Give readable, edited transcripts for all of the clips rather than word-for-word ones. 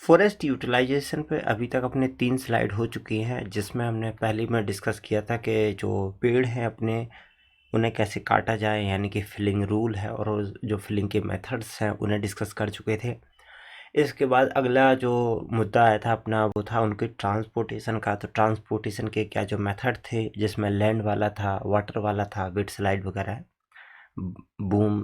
Forest utilisation पे अभी तक अपने 3 स्लाइड हो चुकी हैं, जिसमें हमने पहले में डिस्कस किया था कि जो पेड़ हैं अपने उन्हें कैसे काटा जाए, यानी कि फिलिंग रूल है, और जो फिलिंग के मेथड्स हैं उन्हें डिस्कस कर चुके थे। इसके बाद अगला जो मुद्दा आया था अपना, वो था उनके ट्रांसपोर्टेशन का। तो ट्रांसपोर्टेशन के क्या जो मेथड थे, जिसमें लैंड वाला था, वाटर वाला था, वेट स्लाइड वगैरह, बूम,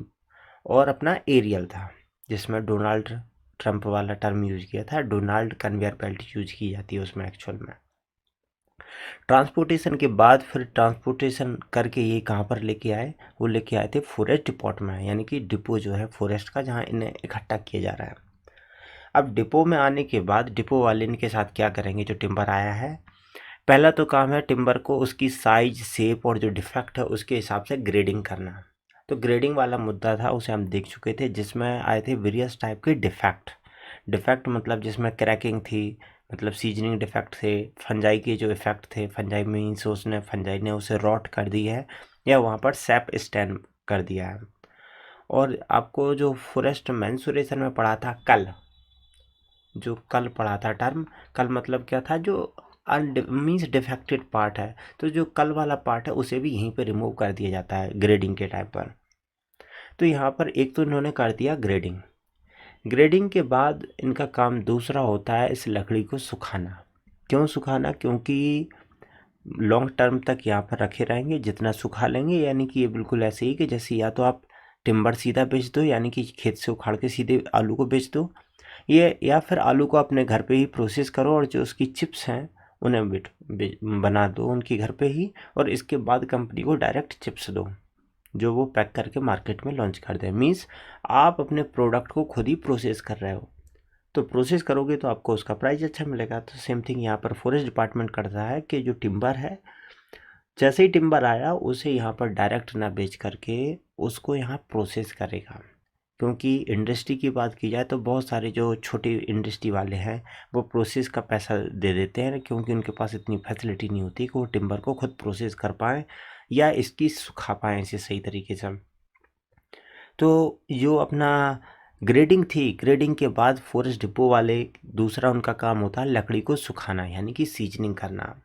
और अपना एरियल था, जिसमें डोनाल्ड ट्रंप वाला टर्म यूज किया था, डोनाल्ड कन्वेयर बेल्ट यूज की जाती है उसमें एक्चुअल में। ट्रांसपोर्टेशन के बाद फिर ट्रांसपोर्टेशन करके ये कहाँ पर लेके आए, वो लेके आए थे फॉरेस्ट डिपोट में, यानी कि डिपो जो है फॉरेस्ट का, जहाँ इन्हें इकट्ठा किया जा रहा है। अब डिपो में आने के बाद डिपो वाले इनके साथ क्या करेंगे, जो टिम्बर आया है, पहला तो काम है टिम्बर को उसकी साइज, शेप और जो डिफेक्ट है उसके हिसाब से ग्रेडिंग करना। तो ग्रेडिंग वाला मुद्दा था, उसे हम देख चुके थे, जिसमें आए थे वेरियस टाइप के डिफेक्ट। डिफेक्ट मतलब जिसमें क्रैकिंग थी, मतलब सीजनिंग डिफेक्ट थे, फंजाई के जो इफेक्ट थे, फंजाई मीन्स उसने फंजाई ने उसे रॉट कर दी है या वहाँ पर सैप स्टैंड कर दिया है। और आपको जो फॉरेस्ट मेंसुरेशन में पढ़ा था कल, जो कल पढ़ा था टर्म, कल मतलब क्या था, जो मीन्स डिफेक्टेड पार्ट है, तो जो कल वाला पार्ट है उसे भी यहीं पे रिमूव कर दिया जाता है ग्रेडिंग के टाइम पर। तो यहाँ पर एक तो इन्होंने कर दिया ग्रेडिंग। ग्रेडिंग के बाद इनका काम दूसरा होता है इस लकड़ी को सुखाना। क्यों सुखाना? क्योंकि लॉन्ग टर्म तक यहाँ पर रखे रहेंगे, जितना सुखा लेंगे, यानी कि ये बिल्कुल ऐसे ही कि जैसे या तो आप टिम्बर सीधा बेच दो, यानी कि खेत से उखाड़ के सीधे आलू को बेच दो, ये, या फिर आलू को अपने घर पे ही प्रोसेस करो और जो उसकी चिप्स हैं उन्हें बना दो उनकी घर पे ही, और इसके बाद कंपनी को डायरेक्ट चिप्स दो जो वो पैक करके मार्केट में लॉन्च कर दें। मीन्स आप अपने प्रोडक्ट को खुद ही प्रोसेस कर रहे हो, तो प्रोसेस करोगे तो आपको उसका प्राइस अच्छा मिलेगा। तो सेम थिंग यहाँ पर फॉरेस्ट डिपार्टमेंट करता है कि जो टिम्बर है, जैसे ही टिम्बर आया उसे यहाँ पर डायरेक्ट ना बेच करके उसको यहाँ प्रोसेस करेगा। क्योंकि इंडस्ट्री की बात की जाए तो बहुत सारे जो छोटी इंडस्ट्री वाले हैं वो प्रोसेस का पैसा दे देते हैं, क्योंकि उनके पास इतनी फैसिलिटी नहीं होती कि वो टिम्बर को खुद प्रोसेस कर पाएँ या इसकी सुखा पाएँ इसे सही तरीके से। तो जो अपना ग्रेडिंग थी, ग्रेडिंग के बाद फॉरेस्ट डिपो वाले, दूसरा उनका काम होता है लकड़ी को सुखाना, यानी कि सीजनिंग करना।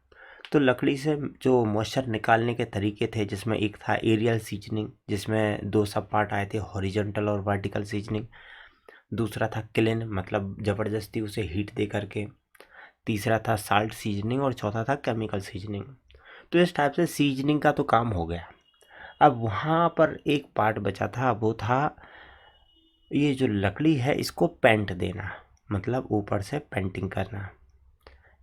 तो लकड़ी से जो मॉइस्चर निकालने के तरीके थे, जिसमें एक था एरियल सीजनिंग, जिसमें 2 सब पार्ट आए थे, हॉरिजॉन्टल और वर्टिकल सीजनिंग। दूसरा था क्लिन, मतलब ज़बरदस्ती उसे हीट दे करके। तीसरा था साल्ट सीजनिंग और चौथा था केमिकल सीजनिंग। तो इस टाइप से सीजनिंग का तो काम हो गया। अब वहाँ पर एक पार्ट बचा था, वो था ये जो लकड़ी है इसको पेंट देना, मतलब ऊपर से पेंटिंग करना।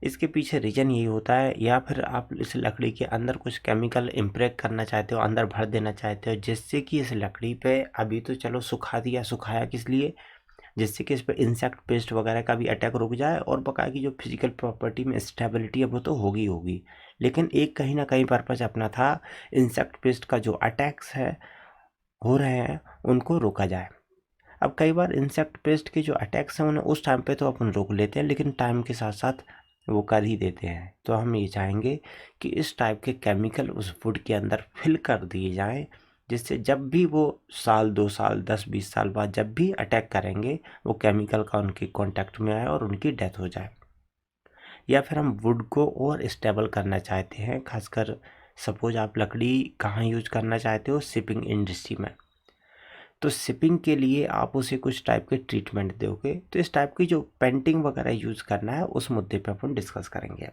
इसके पीछे रीज़न यही होता है, या फिर आप इस लकड़ी के अंदर कुछ केमिकल इम्प्रेग करना चाहते हो, अंदर भर देना चाहते हो, जिससे कि इस लकड़ी पे, अभी तो चलो सुखा दिया, सुखाया किस लिए, जिससे कि इस पर इंसेक्ट पेस्ट वगैरह का भी अटैक रुक जाए, और बकाया की जो फिजिकल प्रॉपर्टी में स्टेबिलिटी है वो तो होगी होगी, लेकिन एक कहीं ना कहीं पर्पज अपना था, इंसेक्ट पेस्ट का जो अटैक्स है हो रहे हैं उनको रोका जाए। अब कई बार इंसेक्ट पेस्ट के जो अटैक्स हैं उन्हें उस टाइम पे तो अपन रोक लेते हैं, लेकिन टाइम के साथ साथ वो कर ही देते हैं। तो हम ये चाहेंगे कि इस टाइप के केमिकल उस वुड के अंदर फिल कर दिए जाएं, जिससे जब भी वो साल 2 साल 10-20 साल बाद जब भी अटैक करेंगे, वो केमिकल का उनके कांटेक्ट में आए और उनकी डेथ हो जाए। या फिर हम वुड को और स्टेबल करना चाहते हैं, खासकर सपोज आप लकड़ी कहाँ यूज करना चाहते हो, शिपिंग इंडस्ट्री में, तो शिपिंग के लिए आप उसे कुछ टाइप के ट्रीटमेंट दोगे, तो इस टाइप की जो पेंटिंग वगैरह यूज़ करना है उस मुद्दे पे अपन डिस्कस करेंगे।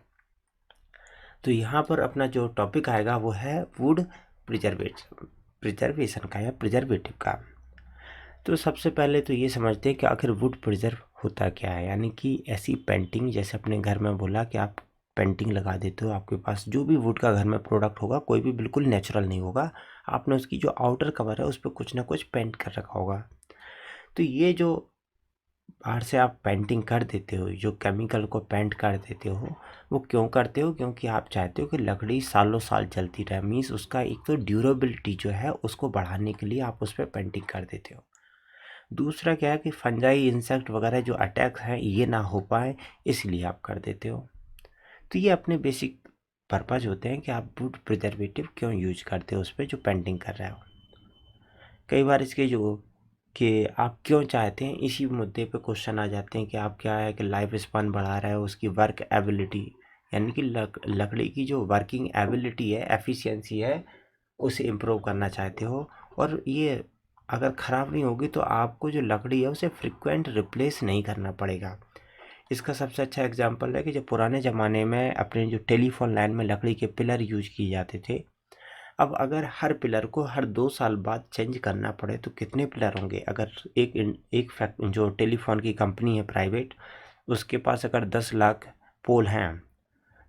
तो यहाँ पर अपना जो टॉपिक आएगा वो है वुड प्रिजर्वेशन का या प्रिजर्वेटिव का। तो सबसे पहले तो ये समझते हैं कि आखिर वुड प्रिजर्व होता क्या है, यानी कि ऐसी पेंटिंग, जैसे अपने घर में बोला कि आप पेंटिंग लगा देते हो, आपके पास जो भी वुड का घर में प्रोडक्ट होगा कोई भी बिल्कुल नेचुरल नहीं होगा, आपने उसकी जो आउटर कवर है उस पर कुछ ना कुछ पेंट कर रखा होगा। तो ये जो बाहर से आप पेंटिंग कर देते हो, जो केमिकल को पेंट कर देते हो, वो क्यों करते हो? क्योंकि आप चाहते हो कि लकड़ी सालों साल चलती रहे, मीन्स उसका एक तो ड्यूरेबिलिटी जो है उसको बढ़ाने के लिए आप उस पर पेंटिंग कर देते हो। दूसरा क्या है कि फंजाई, इंसेक्ट वगैरह जो अटैक हैं ये ना हो पाए, इसलिए आप कर देते हो। तो ये अपने बेसिक पर्पज होते हैं कि आप वुड प्रिजर्वेटिव क्यों यूज करते हो उस पर जो पेंटिंग कर रहे हो। कई बार इसके जो कि आप क्यों चाहते हैं, इसी मुद्दे पे क्वेश्चन आ जाते हैं कि आप क्या है कि लाइफ स्पान बढ़ा रहा है, उसकी वर्क एबिलिटी यानी कि लकड़ी की जो वर्किंग एबिलिटी है, एफिशिएंसी है, उसे इम्प्रूव करना चाहते हो। और ये अगर ख़राब नहीं होगी तो आपको जो लकड़ी है उसे फ्रिक्वेंट रिप्लेस नहीं करना पड़ेगा। इसका सबसे अच्छा एग्जांपल है कि जब पुराने ज़माने में अपने जो टेलीफोन लाइन में लकड़ी के पिलर यूज किए जाते थे, अब अगर हर पिलर को हर 2 साल बाद चेंज करना पड़े तो कितने पिलर होंगे। अगर जो टेलीफोन की कंपनी है प्राइवेट, उसके पास अगर 10 लाख पोल हैं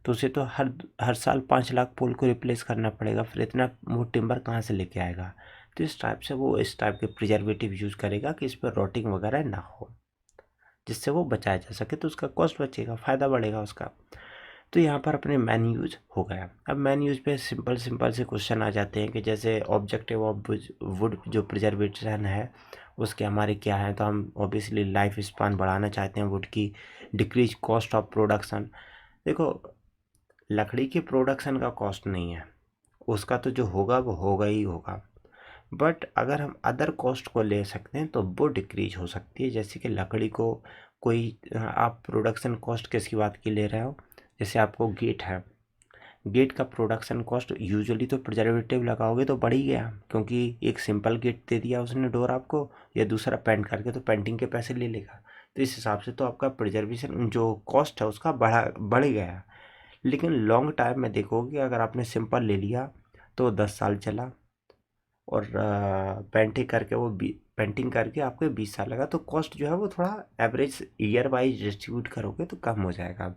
तो उसे तो हर साल 5 लाख पोल को रिप्लेस करना पड़ेगा। फिर इतना वो टिम्बर कहाँ से लेके आएगा। तो इस टाइप से वो इस टाइप के प्रिजर्वेटिव यूज़ करेगा कि इस पर रॉटिंग वगैरह ना हो, जिससे वो बचाया जा सके, तो उसका कॉस्ट बचेगा, फ़ायदा बढ़ेगा उसका। तो यहाँ पर अपने मैन यूज हो गया। अब मैन यूज पे सिंपल सिंपल से क्वेश्चन आ जाते हैं कि जैसे ऑब्जेक्टिव ऑफ वुड जो प्रिजर्वेशन है उसके हमारे क्या है। तो हम ऑब्वियसली लाइफ स्पान बढ़ाना चाहते हैं वुड की, डिक्रीज कॉस्ट ऑफ प्रोडक्शन। देखो, लकड़ी के प्रोडक्शन का कॉस्ट नहीं है, उसका तो जो होगा वो होगा ही होगा, बट अगर हम अदर कॉस्ट को ले सकते हैं तो वो डिक्रीज हो सकती है। जैसे कि लकड़ी को कोई आप प्रोडक्शन कॉस्ट किसकी बात की ले रहे हो, जैसे आपको गेट है, गेट का प्रोडक्शन कॉस्ट यूजुअली तो प्रिजर्वेटिव लगाओगे तो बढ़ ही गया, क्योंकि एक सिंपल गेट दे दिया उसने डोर आपको, या दूसरा पेंट करके तो पेंटिंग के पैसे ले लेगा। तो इस हिसाब से तो आपका प्रिजर्वेशन जो कॉस्ट है उसका बढ़ गया। लेकिन लॉन्ग टाइम में देखोगे अगर आपने सिंपल ले लिया तो 10 साल चला, और पेंटिंग करके आपके 20 साल लगा, तो कॉस्ट जो है वो थोड़ा एवरेज ईयर वाइज डिस्ट्रीब्यूट करोगे तो कम हो जाएगा।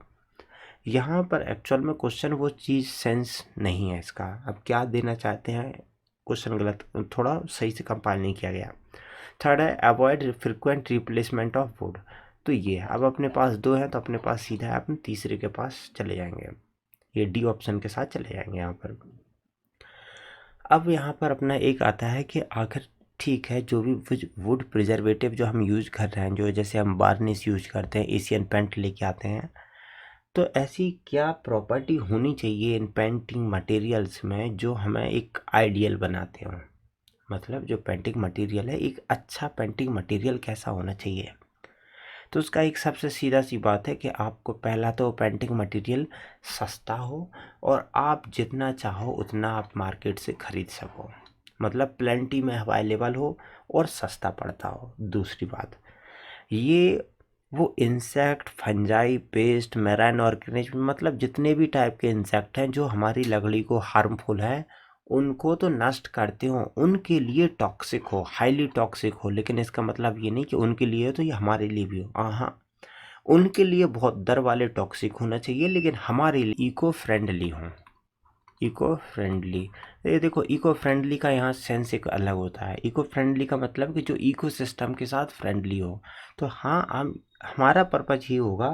यहाँ पर एक्चुअल में क्वेश्चन वो चीज़ सेंस नहीं है इसका। अब क्या देना चाहते हैं, क्वेश्चन गलत, थोड़ा सही से कंपाइल नहीं किया गया। थर्ड है avoid frequent replacement of would. तो ये अब अपने पास 2 हैं तो अपने पास सीधा है अपने तीसरे के पास चले जाएंगे, ये डी ऑप्शन के साथ चले जाएंगे यहाँ पर। अब यहाँ पर अपना एक आता है कि आखिर ठीक है, जो भी वुड प्रिजर्वेटिव जो हम यूज़ कर रहे हैं, जो जैसे हम वार्निश यूज करते हैं, एशियन पेंट लेके आते हैं, तो ऐसी क्या प्रॉपर्टी होनी चाहिए इन पेंटिंग मटेरियल्स में जो हमें एक आइडियल बनाते हो। मतलब जो पेंटिंग मटेरियल है, एक अच्छा पेंटिंग मटेरियल कैसा होना चाहिए। तो उसका एक सबसे सीधा सी बात है कि आपको पहला तो पेंटिंग मटेरियल सस्ता हो और आप जितना चाहो उतना आप मार्केट से ख़रीद सको, मतलब प्लेंटी में अवेलेबल हो और सस्ता पड़ता हो। दूसरी बात, ये वो insect, fungi, paste, marine organism, मतलब जितने भी टाइप के इंसेक्ट हैं जो हमारी लकड़ी को हार्मफुल हैं, उनको तो नष्ट करते हो, उनके लिए टॉक्सिक हो, हाईली टॉक्सिक हो। लेकिन इसका मतलब ये नहीं कि उनके लिए हो तो ये हमारे लिए भी हो। हाँ, उनके लिए बहुत दर वाले टॉक्सिक होना चाहिए, लेकिन हमारे लिए इको फ्रेंडली हो। इको फ्रेंडली, ये देखो, इको फ्रेंडली का यहाँ सेंस एक अलग होता है। इको फ्रेंडली का मतलब कि जो इको सिस्टम के साथ फ्रेंडली हो। तो हाँ, हम हमारा पर्पज ये होगा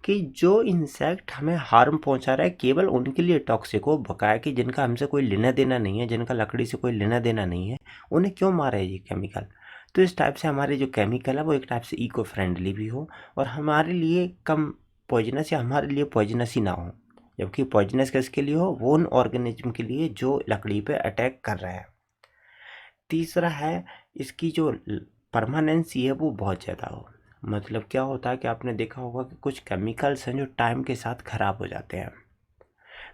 कि जो इंसेक्ट हमें हार्म पहुंचा रहा है केवल उनके लिए टॉक्सिक हो, बकाया कि जिनका हमसे कोई लेना देना नहीं है, जिनका लकड़ी से कोई लेना देना नहीं है, उन्हें क्यों मारे ये केमिकल। तो इस टाइप से हमारे जो केमिकल है वो एक टाइप से इको फ्रेंडली भी हो और हमारे लिए कम पॉइजनस या हमारे लिए पॉइजनस ही ना हो। जबकि पॉइजनस किसके लिए हो, वो उन ऑर्गेनिज्म के लिए जो लकड़ी पे अटैक कर रहा है। तीसरा है, इसकी जो परमानेंसी है वो बहुत ज़्यादा हो। मतलब क्या होता है कि आपने देखा होगा कि कुछ केमिकल्स हैं जो टाइम के साथ ख़राब हो जाते हैं।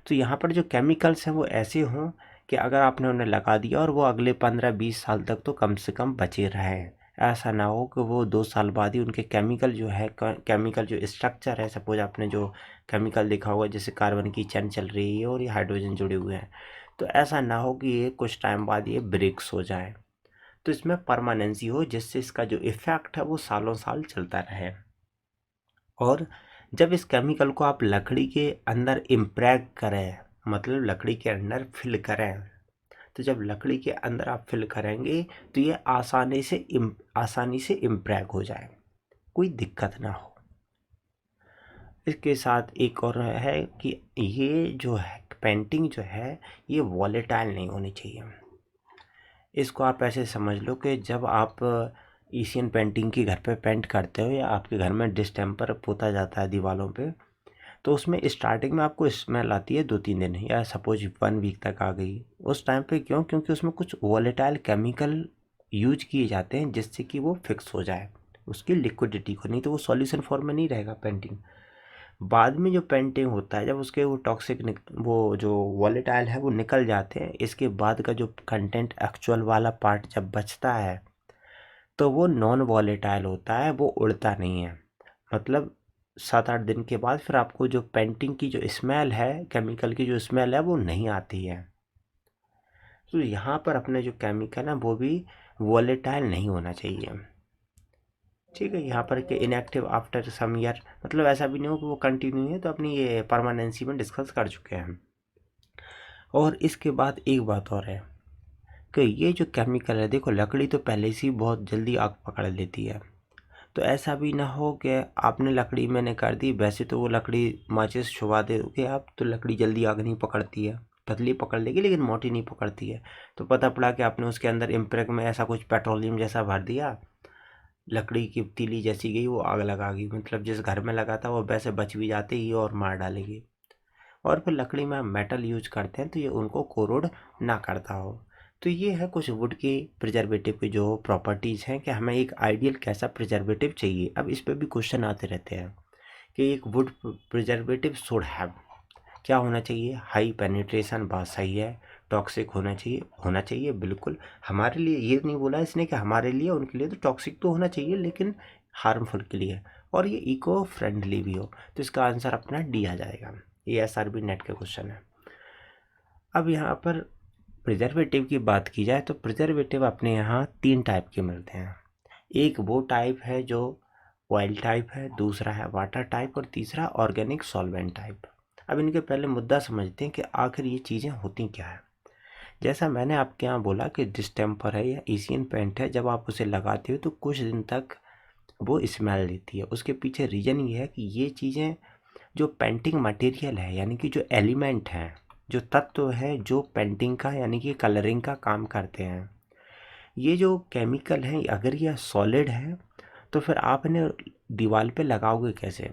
तो यहाँ पर जो केमिकल्स हैं वो ऐसे हों कि अगर आपने उन्हें लगा दिया और वो अगले 15-20 साल तक तो कम से कम बचे रहें। ऐसा ना हो कि वो 2 साल बाद ही उनके केमिकल जो है, केमिकल जो स्ट्रक्चर है, सपोज आपने जो केमिकल देखा होगा जैसे कार्बन की चैन चल रही है और ये हाइड्रोजन जुड़े हुए हैं, तो ऐसा ना हो कि ये कुछ टाइम बाद ये ब्रेक्स हो जाए। तो इसमें परमानेंसी हो जिससे इसका जो इफ़ेक्ट है वो सालों साल चलता रहे। और जब इस केमिकल को आप लकड़ी के अंदर इम्प्रैग करें, मतलब लकड़ी के अंदर फिल करें, तो जब लकड़ी के अंदर आप फिल करेंगे तो ये आसानी से इम्प्रैग हो जाए, कोई दिक्कत ना हो। इसके साथ एक और है कि ये जो है पेंटिंग जो है ये वॉलेटाइल नहीं होनी चाहिए। इसको आप ऐसे समझ लो कि जब आप एशियन पेंटिंग की घर पे पेंट करते हो या आपके घर में डिस्टेम्पर पोता जाता है दीवारों पे, तो उसमें स्टार्टिंग में आपको स्मेल आती है 2-3 दिन या सपोज 1 वीक तक आ गई। उस टाइम पे क्यों, क्योंकि उसमें कुछ वॉलेटाइल केमिकल यूज किए जाते हैं जिससे कि वो फिक्स हो जाए उसकी लिक्विडिटी को, नहीं तो वो सॉल्यूशन फॉर्म में नहीं रहेगा पेंटिंग। बाद में जो पेंटिंग होता है जब उसके वो टॉक्सिक वो जो वॉलेटाइल है वो निकल जाते हैं, इसके बाद का जो कंटेंट एक्चुअल वाला पार्ट जब बचता है तो वो नॉन वॉलेटाइल होता है, वो उड़ता नहीं है। मतलब 7-8 दिन के बाद फिर आपको जो पेंटिंग की जो स्मेल है, केमिकल की जो स्मेल है वो नहीं आती है। तो यहाँ पर अपने जो केमिकल है वो भी वॉलेटाइल नहीं होना चाहिए। ठीक है, यहाँ पर कि इनएक्टिव आफ्टर सम ईयर, मतलब ऐसा भी नहीं हो कि वो कंटिन्यू है, तो अपनी ये परमानेंसी में डिस्कस कर चुके हैं। और इसके बाद एक बात और है कि ये जो केमिकल है, देखो लकड़ी तो पहले से ही बहुत जल्दी आग पकड़ लेती है, तो ऐसा भी ना हो कि आपने लकड़ी मैंने कर दी, वैसे तो वो लकड़ी माचिस छुपा दोगे आप तो लकड़ी जल्दी आग नहीं पकड़ती है, पतली पकड़ लेगी लेकिन मोटी नहीं पकड़ती है। तो पता पड़ा कि आपने उसके अंदर इम्प्रेक में ऐसा कुछ पेट्रोलियम जैसा भर दिया, लकड़ी की तीली जैसी गई, वो आग लगा गई, मतलब जिस घर में लगा था वो वैसे बच भी जाते ही और मार डालेगी। और फिर लकड़ी में हम मेटल यूज करते हैं तो ये उनको कोरोड ना करता हो। तो ये है कुछ वुड की प्रिजर्वेटिव की जो प्रॉपर्टीज़ हैं कि हमें एक आइडियल कैसा प्रिजर्वेटिव चाहिए। अब इस पे भी क्वेश्चन आते रहते हैं कि एक वुड प्रिजर्वेटिव शुड हैव क्या होना चाहिए, हाई पेनिट्रेशन, बात सही है। टॉक्सिक होना चाहिए बिल्कुल। हमारे लिए ये नहीं बोला इसने कि हमारे लिए, उनके लिए तो टॉक्सिक तो होना चाहिए लेकिन हार्मफुल के लिए, और ये इको फ्रेंडली भी हो। तो इसका आंसर अपना डी आ जाएगा। ये SRB नेट का क्वेश्चन है। अब यहाँ पर प्रिजर्वेटिव की बात की जाए तो प्रिजर्वेटिव अपने यहाँ 3 टाइप के मिलते हैं। एक वो टाइप है जो ऑयल टाइप है, दूसरा है वाटर टाइप, और तीसरा ऑर्गेनिक सॉल्वेंट टाइप। अब इनके पहले मुद्दा समझते हैं कि आखिर ये चीज़ें होती क्या है। जैसा मैंने आपके यहाँ बोला कि डिस्टेम्पर है या एशियन पेंट है, जब आप उसे लगाते हो तो कुछ दिन तक वो स्मेल देती है। उसके पीछे रीज़न ये है कि ये चीज़ें जो पेंटिंग मटेरियल है, यानी कि जो एलिमेंट हैं, जो तत्व है जो पेंटिंग का यानी कि कलरिंग का काम करते हैं, ये जो केमिकल हैं अगर ये सॉलिड है तो फिर आप इन्हें दीवार पे लगाओगे कैसे।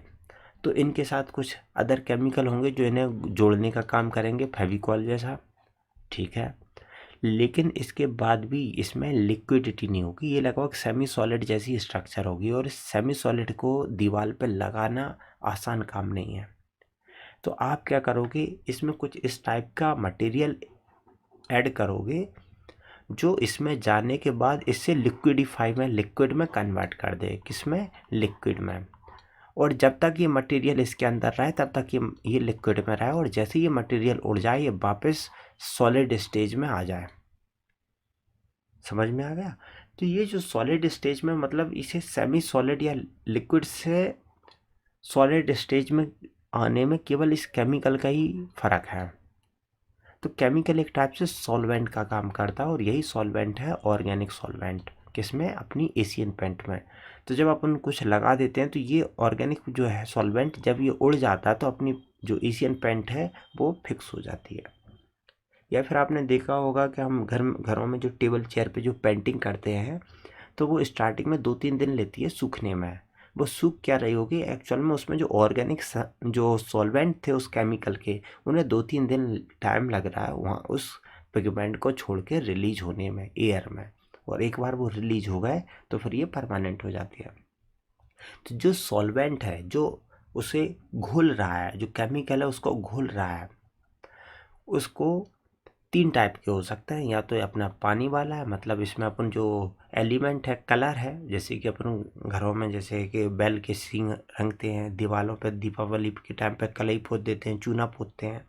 तो इनके साथ कुछ अदर केमिकल होंगे जो इन्हें जोड़ने का काम करेंगे, फेविकॉल जैसा, ठीक है। लेकिन इसके बाद भी इसमें लिक्विडिटी नहीं होगी, ये लगभग सेमी सॉलिड जैसी स्ट्रक्चर होगी, और इस सेमी सॉलिड को दीवार पे लगाना आसान काम नहीं है। तो आप क्या करोगे, इसमें कुछ इस टाइप का मटेरियल ऐड करोगे जो इसमें जाने के बाद इससे लिक्विडिफाई में, लिक्विड में कन्वर्ट कर दे, किसमें, लिक्विड में। और जब तक ये मटेरियल इसके अंदर रहे तब तक ये लिक्विड में रहे, और जैसे ये मटेरियल उड़ जाए ये वापस सॉलिड स्टेज में आ जाए। समझ में आ गया। तो ये जो सॉलिड स्टेज में, मतलब इसे सेमी सॉलिड या लिक्विड से सॉलिड स्टेज में आने में केवल इस केमिकल का ही फर्क है। तो केमिकल एक टाइप से सॉल्वेंट का काम करता है, और यही सॉल्वेंट है ऑर्गेनिक सॉल्वेंट, किसमें, अपनी एशियन पेंट में। तो जब अपन कुछ लगा देते हैं तो ये ऑर्गेनिक जो है सॉल्वेंट जब ये उड़ जाता है तो अपनी जो एशियन पेंट है वो फिक्स हो जाती है। या फिर आपने देखा होगा कि हम घरों में जो टेबल चेयर पे जो पेंटिंग करते हैं तो वो स्टार्टिंग में 2-3 दिन लेती है सूखने में। वो सूख क्या रही होगी एक्चुअल में, उसमें जो ऑर्गेनिक जो सॉल्वेंट थे उस केमिकल के, उन्हें 2-3 दिन टाइम लग रहा है वहाँ उस पिगमेंट को छोड़ के रिलीज होने में एयर में। और एक बार वो रिलीज हो गए तो फिर ये परमानेंट हो जाती है। तो जो सॉल्वेंट है जो उसे घुल रहा है, जो केमिकल है उसको घुल रहा है, उसको 3 टाइप के हो सकते हैं। या तो अपना पानी वाला है, मतलब इसमें अपन जो एलिमेंट है, कलर है, जैसे कि अपन घरों में जैसे कि बैल के सींग रंगते हैं, दीवारों पे दीपावली के टाइम पे कलई पोत देते हैं, चूना पोतते हैं,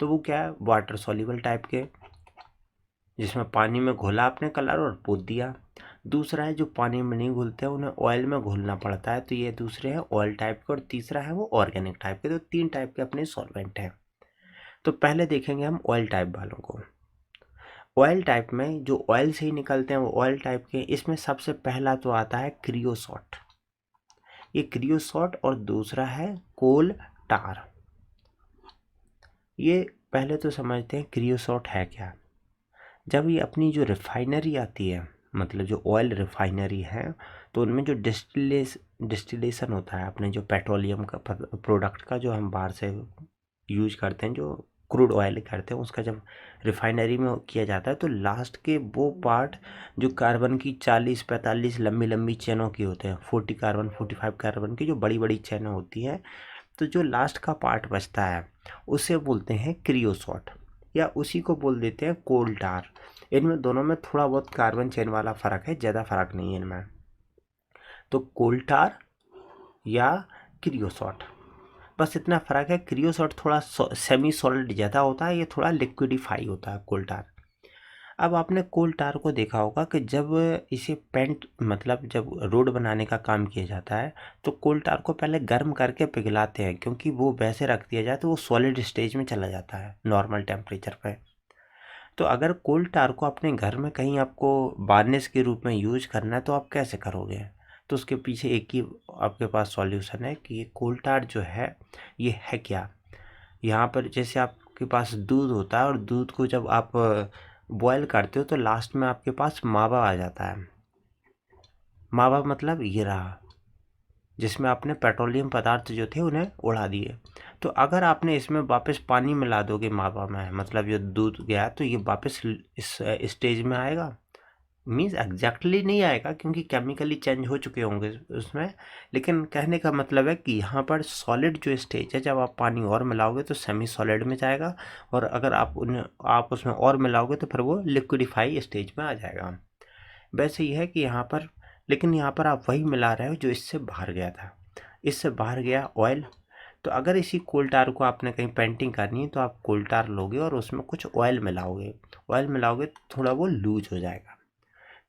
तो वो क्या है, वाटर सॉल्युबल टाइप के, जिसमें पानी में घोला आपने कलर और पोत दिया। दूसरा है जो पानी में नहीं घुलते हैं, उन्हें ऑयल में घोलना पड़ता है, तो ये दूसरे हैं ऑयल टाइप के। और तीसरा है वो ऑर्गेनिक टाइप के। तो 3 टाइप के अपने सॉल्वेंट हैं। तो पहले देखेंगे हम ऑयल टाइप वालों को। ऑयल टाइप में जो ऑयल से ही निकलते हैं वो ऑयल टाइप के, इसमें सबसे पहला तो आता है क्रियोसॉट, ये क्रियोसॉट, और दूसरा है कोल टार। ये पहले तो समझते हैं क्रियोसॉट है क्या। जब ये अपनी जो रिफाइनरी आती है, मतलब जो ऑयल रिफाइनरी है, तो उनमें जो डिस्टिलेशन होता है अपने जो पेट्रोलियम का प्रोडक्ट का, जो हम बाहर से यूज करते हैं, जो क्रूड ऑयल करते हैं उसका जब रिफाइनरी में किया जाता है तो लास्ट के वो पार्ट जो कार्बन की 40-45 लंबी लंबी चेनों की होते हैं, 40 कार्बन 45 कार्बन की जो बड़ी बड़ी चेनें होती हैं, तो जो लास्ट का पार्ट बचता है उसे बोलते हैं क्रियोसॉट, या उसी को बोल देते हैं कोल टार। इनमें दोनों में थोड़ा बहुत कार्बन चेन वाला फ़र्क है, ज़्यादा फ़र्क नहीं है इनमें। तो कोल टार या क्रियोसॉट, बस इतना फ़र्क है। क्रियोसॉट थोड़ा सेमी सॉलिड ज़्यादा होता है, ये थोड़ा लिक्विडिफाई होता है कोल टार। अब आपने कोल टार को देखा होगा कि जब इसे पेंट मतलब जब रोड बनाने का काम किया जाता है तो कोल टार को पहले गर्म करके पिघलाते हैं, क्योंकि वो वैसे रख दिया जाए तो वो सॉलिड स्टेज में चला जाता है नॉर्मल टेम्परेचर पे। तो अगर कोल टार को अपने घर में कहीं आपको वार्निश के रूप में यूज करना है तो आप कैसे करोगे? तो उसके पीछे एक ही आपके पास सॉल्यूशन है कि ये कोल टार जो है ये है क्या। यहाँ पर जैसे आपके पास दूध होता है और दूध को जब आप बॉयल करते हो तो लास्ट में आपके पास मावा आ जाता है। मावा मतलब ये रहा, जिसमें आपने पेट्रोलियम पदार्थ जो थे उन्हें उड़ा दिए। तो अगर आपने इसमें वापस पानी मिला दोगे मावा में, मतलब ये दूध गया, तो ये वापस इस स्टेज में आएगा? मीन्स एग्जैक्टली नहीं आएगा क्योंकि केमिकली चेंज हो चुके होंगे उसमें, लेकिन कहने का मतलब है कि यहाँ पर सॉलिड जो स्टेज है जब आप पानी और मिलाओगे तो सेमी सॉलिड में जाएगा, और अगर आप उसमें और मिलाओगे तो फिर वो लिक्विडिफाई स्टेज में आ जाएगा। वैसे ही है कि यहाँ पर, लेकिन यहाँ पर आप वही मिला रहे हो जो इससे बाहर गया था। इससे बाहर गया ऑयल। तो अगर इसी कोल टार को आपने कहीं पेंटिंग करनी है तो आप कोल टार लोगे और उसमें कुछ ऑयल मिलाओगे। ऑयल मिलाओगे तो थोड़ा वो लूज हो जाएगा।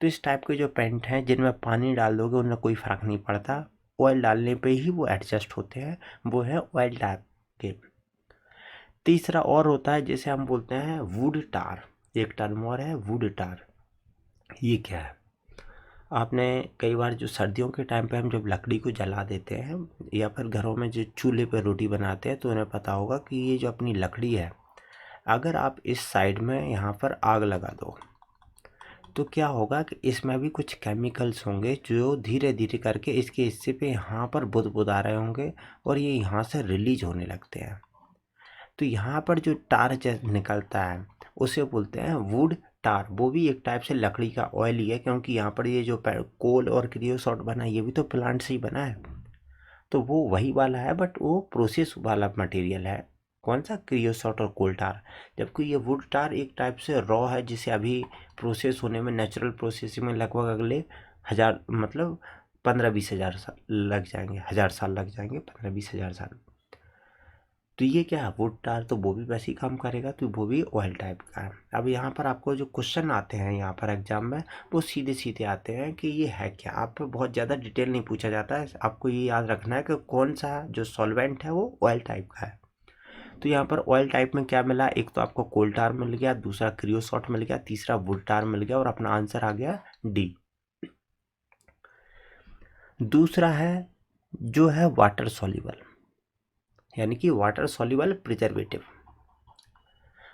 तो इस टाइप के जो पेंट हैं जिनमें पानी डाल दोगे उनमें कोई फ़र्क नहीं पड़ता, ऑयल डालने पे ही वो एडजस्ट होते हैं, वो है ऑयल टाइप के। तीसरा और होता है जिसे हम बोलते हैं वुड टार। एक टर्म और है वुड टार। ये क्या है? आपने कई बार जो सर्दियों के टाइम पे हम जब लकड़ी को जला देते हैं या फिर घरों में जो चूल्हे पे रोटी बनाते हैं तो उन्हें पता होगा कि ये जो अपनी लकड़ी है, अगर आप इस साइड में यहाँ पर आग लगा दो तो क्या होगा कि इसमें भी कुछ केमिकल्स होंगे जो धीरे धीरे करके इसके हिस्से पे यहाँ पर बुदबुदा रहे होंगे और ये यहाँ से रिलीज होने लगते हैं। तो यहाँ पर जो टार निकलता है उसे बोलते हैं वुड टार। वो भी एक टाइप से लकड़ी का ऑयल ही है, क्योंकि यहाँ पर ये जो कोल और क्रियोसॉट बना है ये भी तो प्लांट से ही बना है। तो वो वही वाला है बट वो प्रोसेस वाला मटेरियल है। कौन सा? क्रियोसॉट और कोल टार। जबकि ये वुड टार एक टाइप से रॉ है जिसे अभी प्रोसेस होने में, नेचुरल प्रोसेसिंग में लगभग अगले 1000 मतलब 15-20 हज़ार साल लग जाएंगे। 1000 साल लग जाएंगे, 15-20 हज़ार साल। तो ये क्या है? वुड टार तो वो भी वैसे ही काम करेगा, तो वो भी ऑयल टाइप का है। अब यहाँ पर आपको जो क्वेश्चन आते हैं यहाँ पर एग्जाम में वो सीधे सीधे आते हैं कि ये है क्या। आप पे बहुत ज़्यादा डिटेल नहीं पूछा जाता है, आपको ये याद रखना है कि कौन सा जो सॉल्वेंट है वो ऑयल टाइप का है। तो यहाँ पर ऑयल टाइप में क्या मिला? एक तो आपको कोल टार मिल गया, दूसरा क्रियोसॉट मिल गया, तीसरा वुड टार मिल गया, और अपना आंसर आ गया डी। दूसरा है जो है वाटर सॉल्युबल, यानी कि water soluble preservative.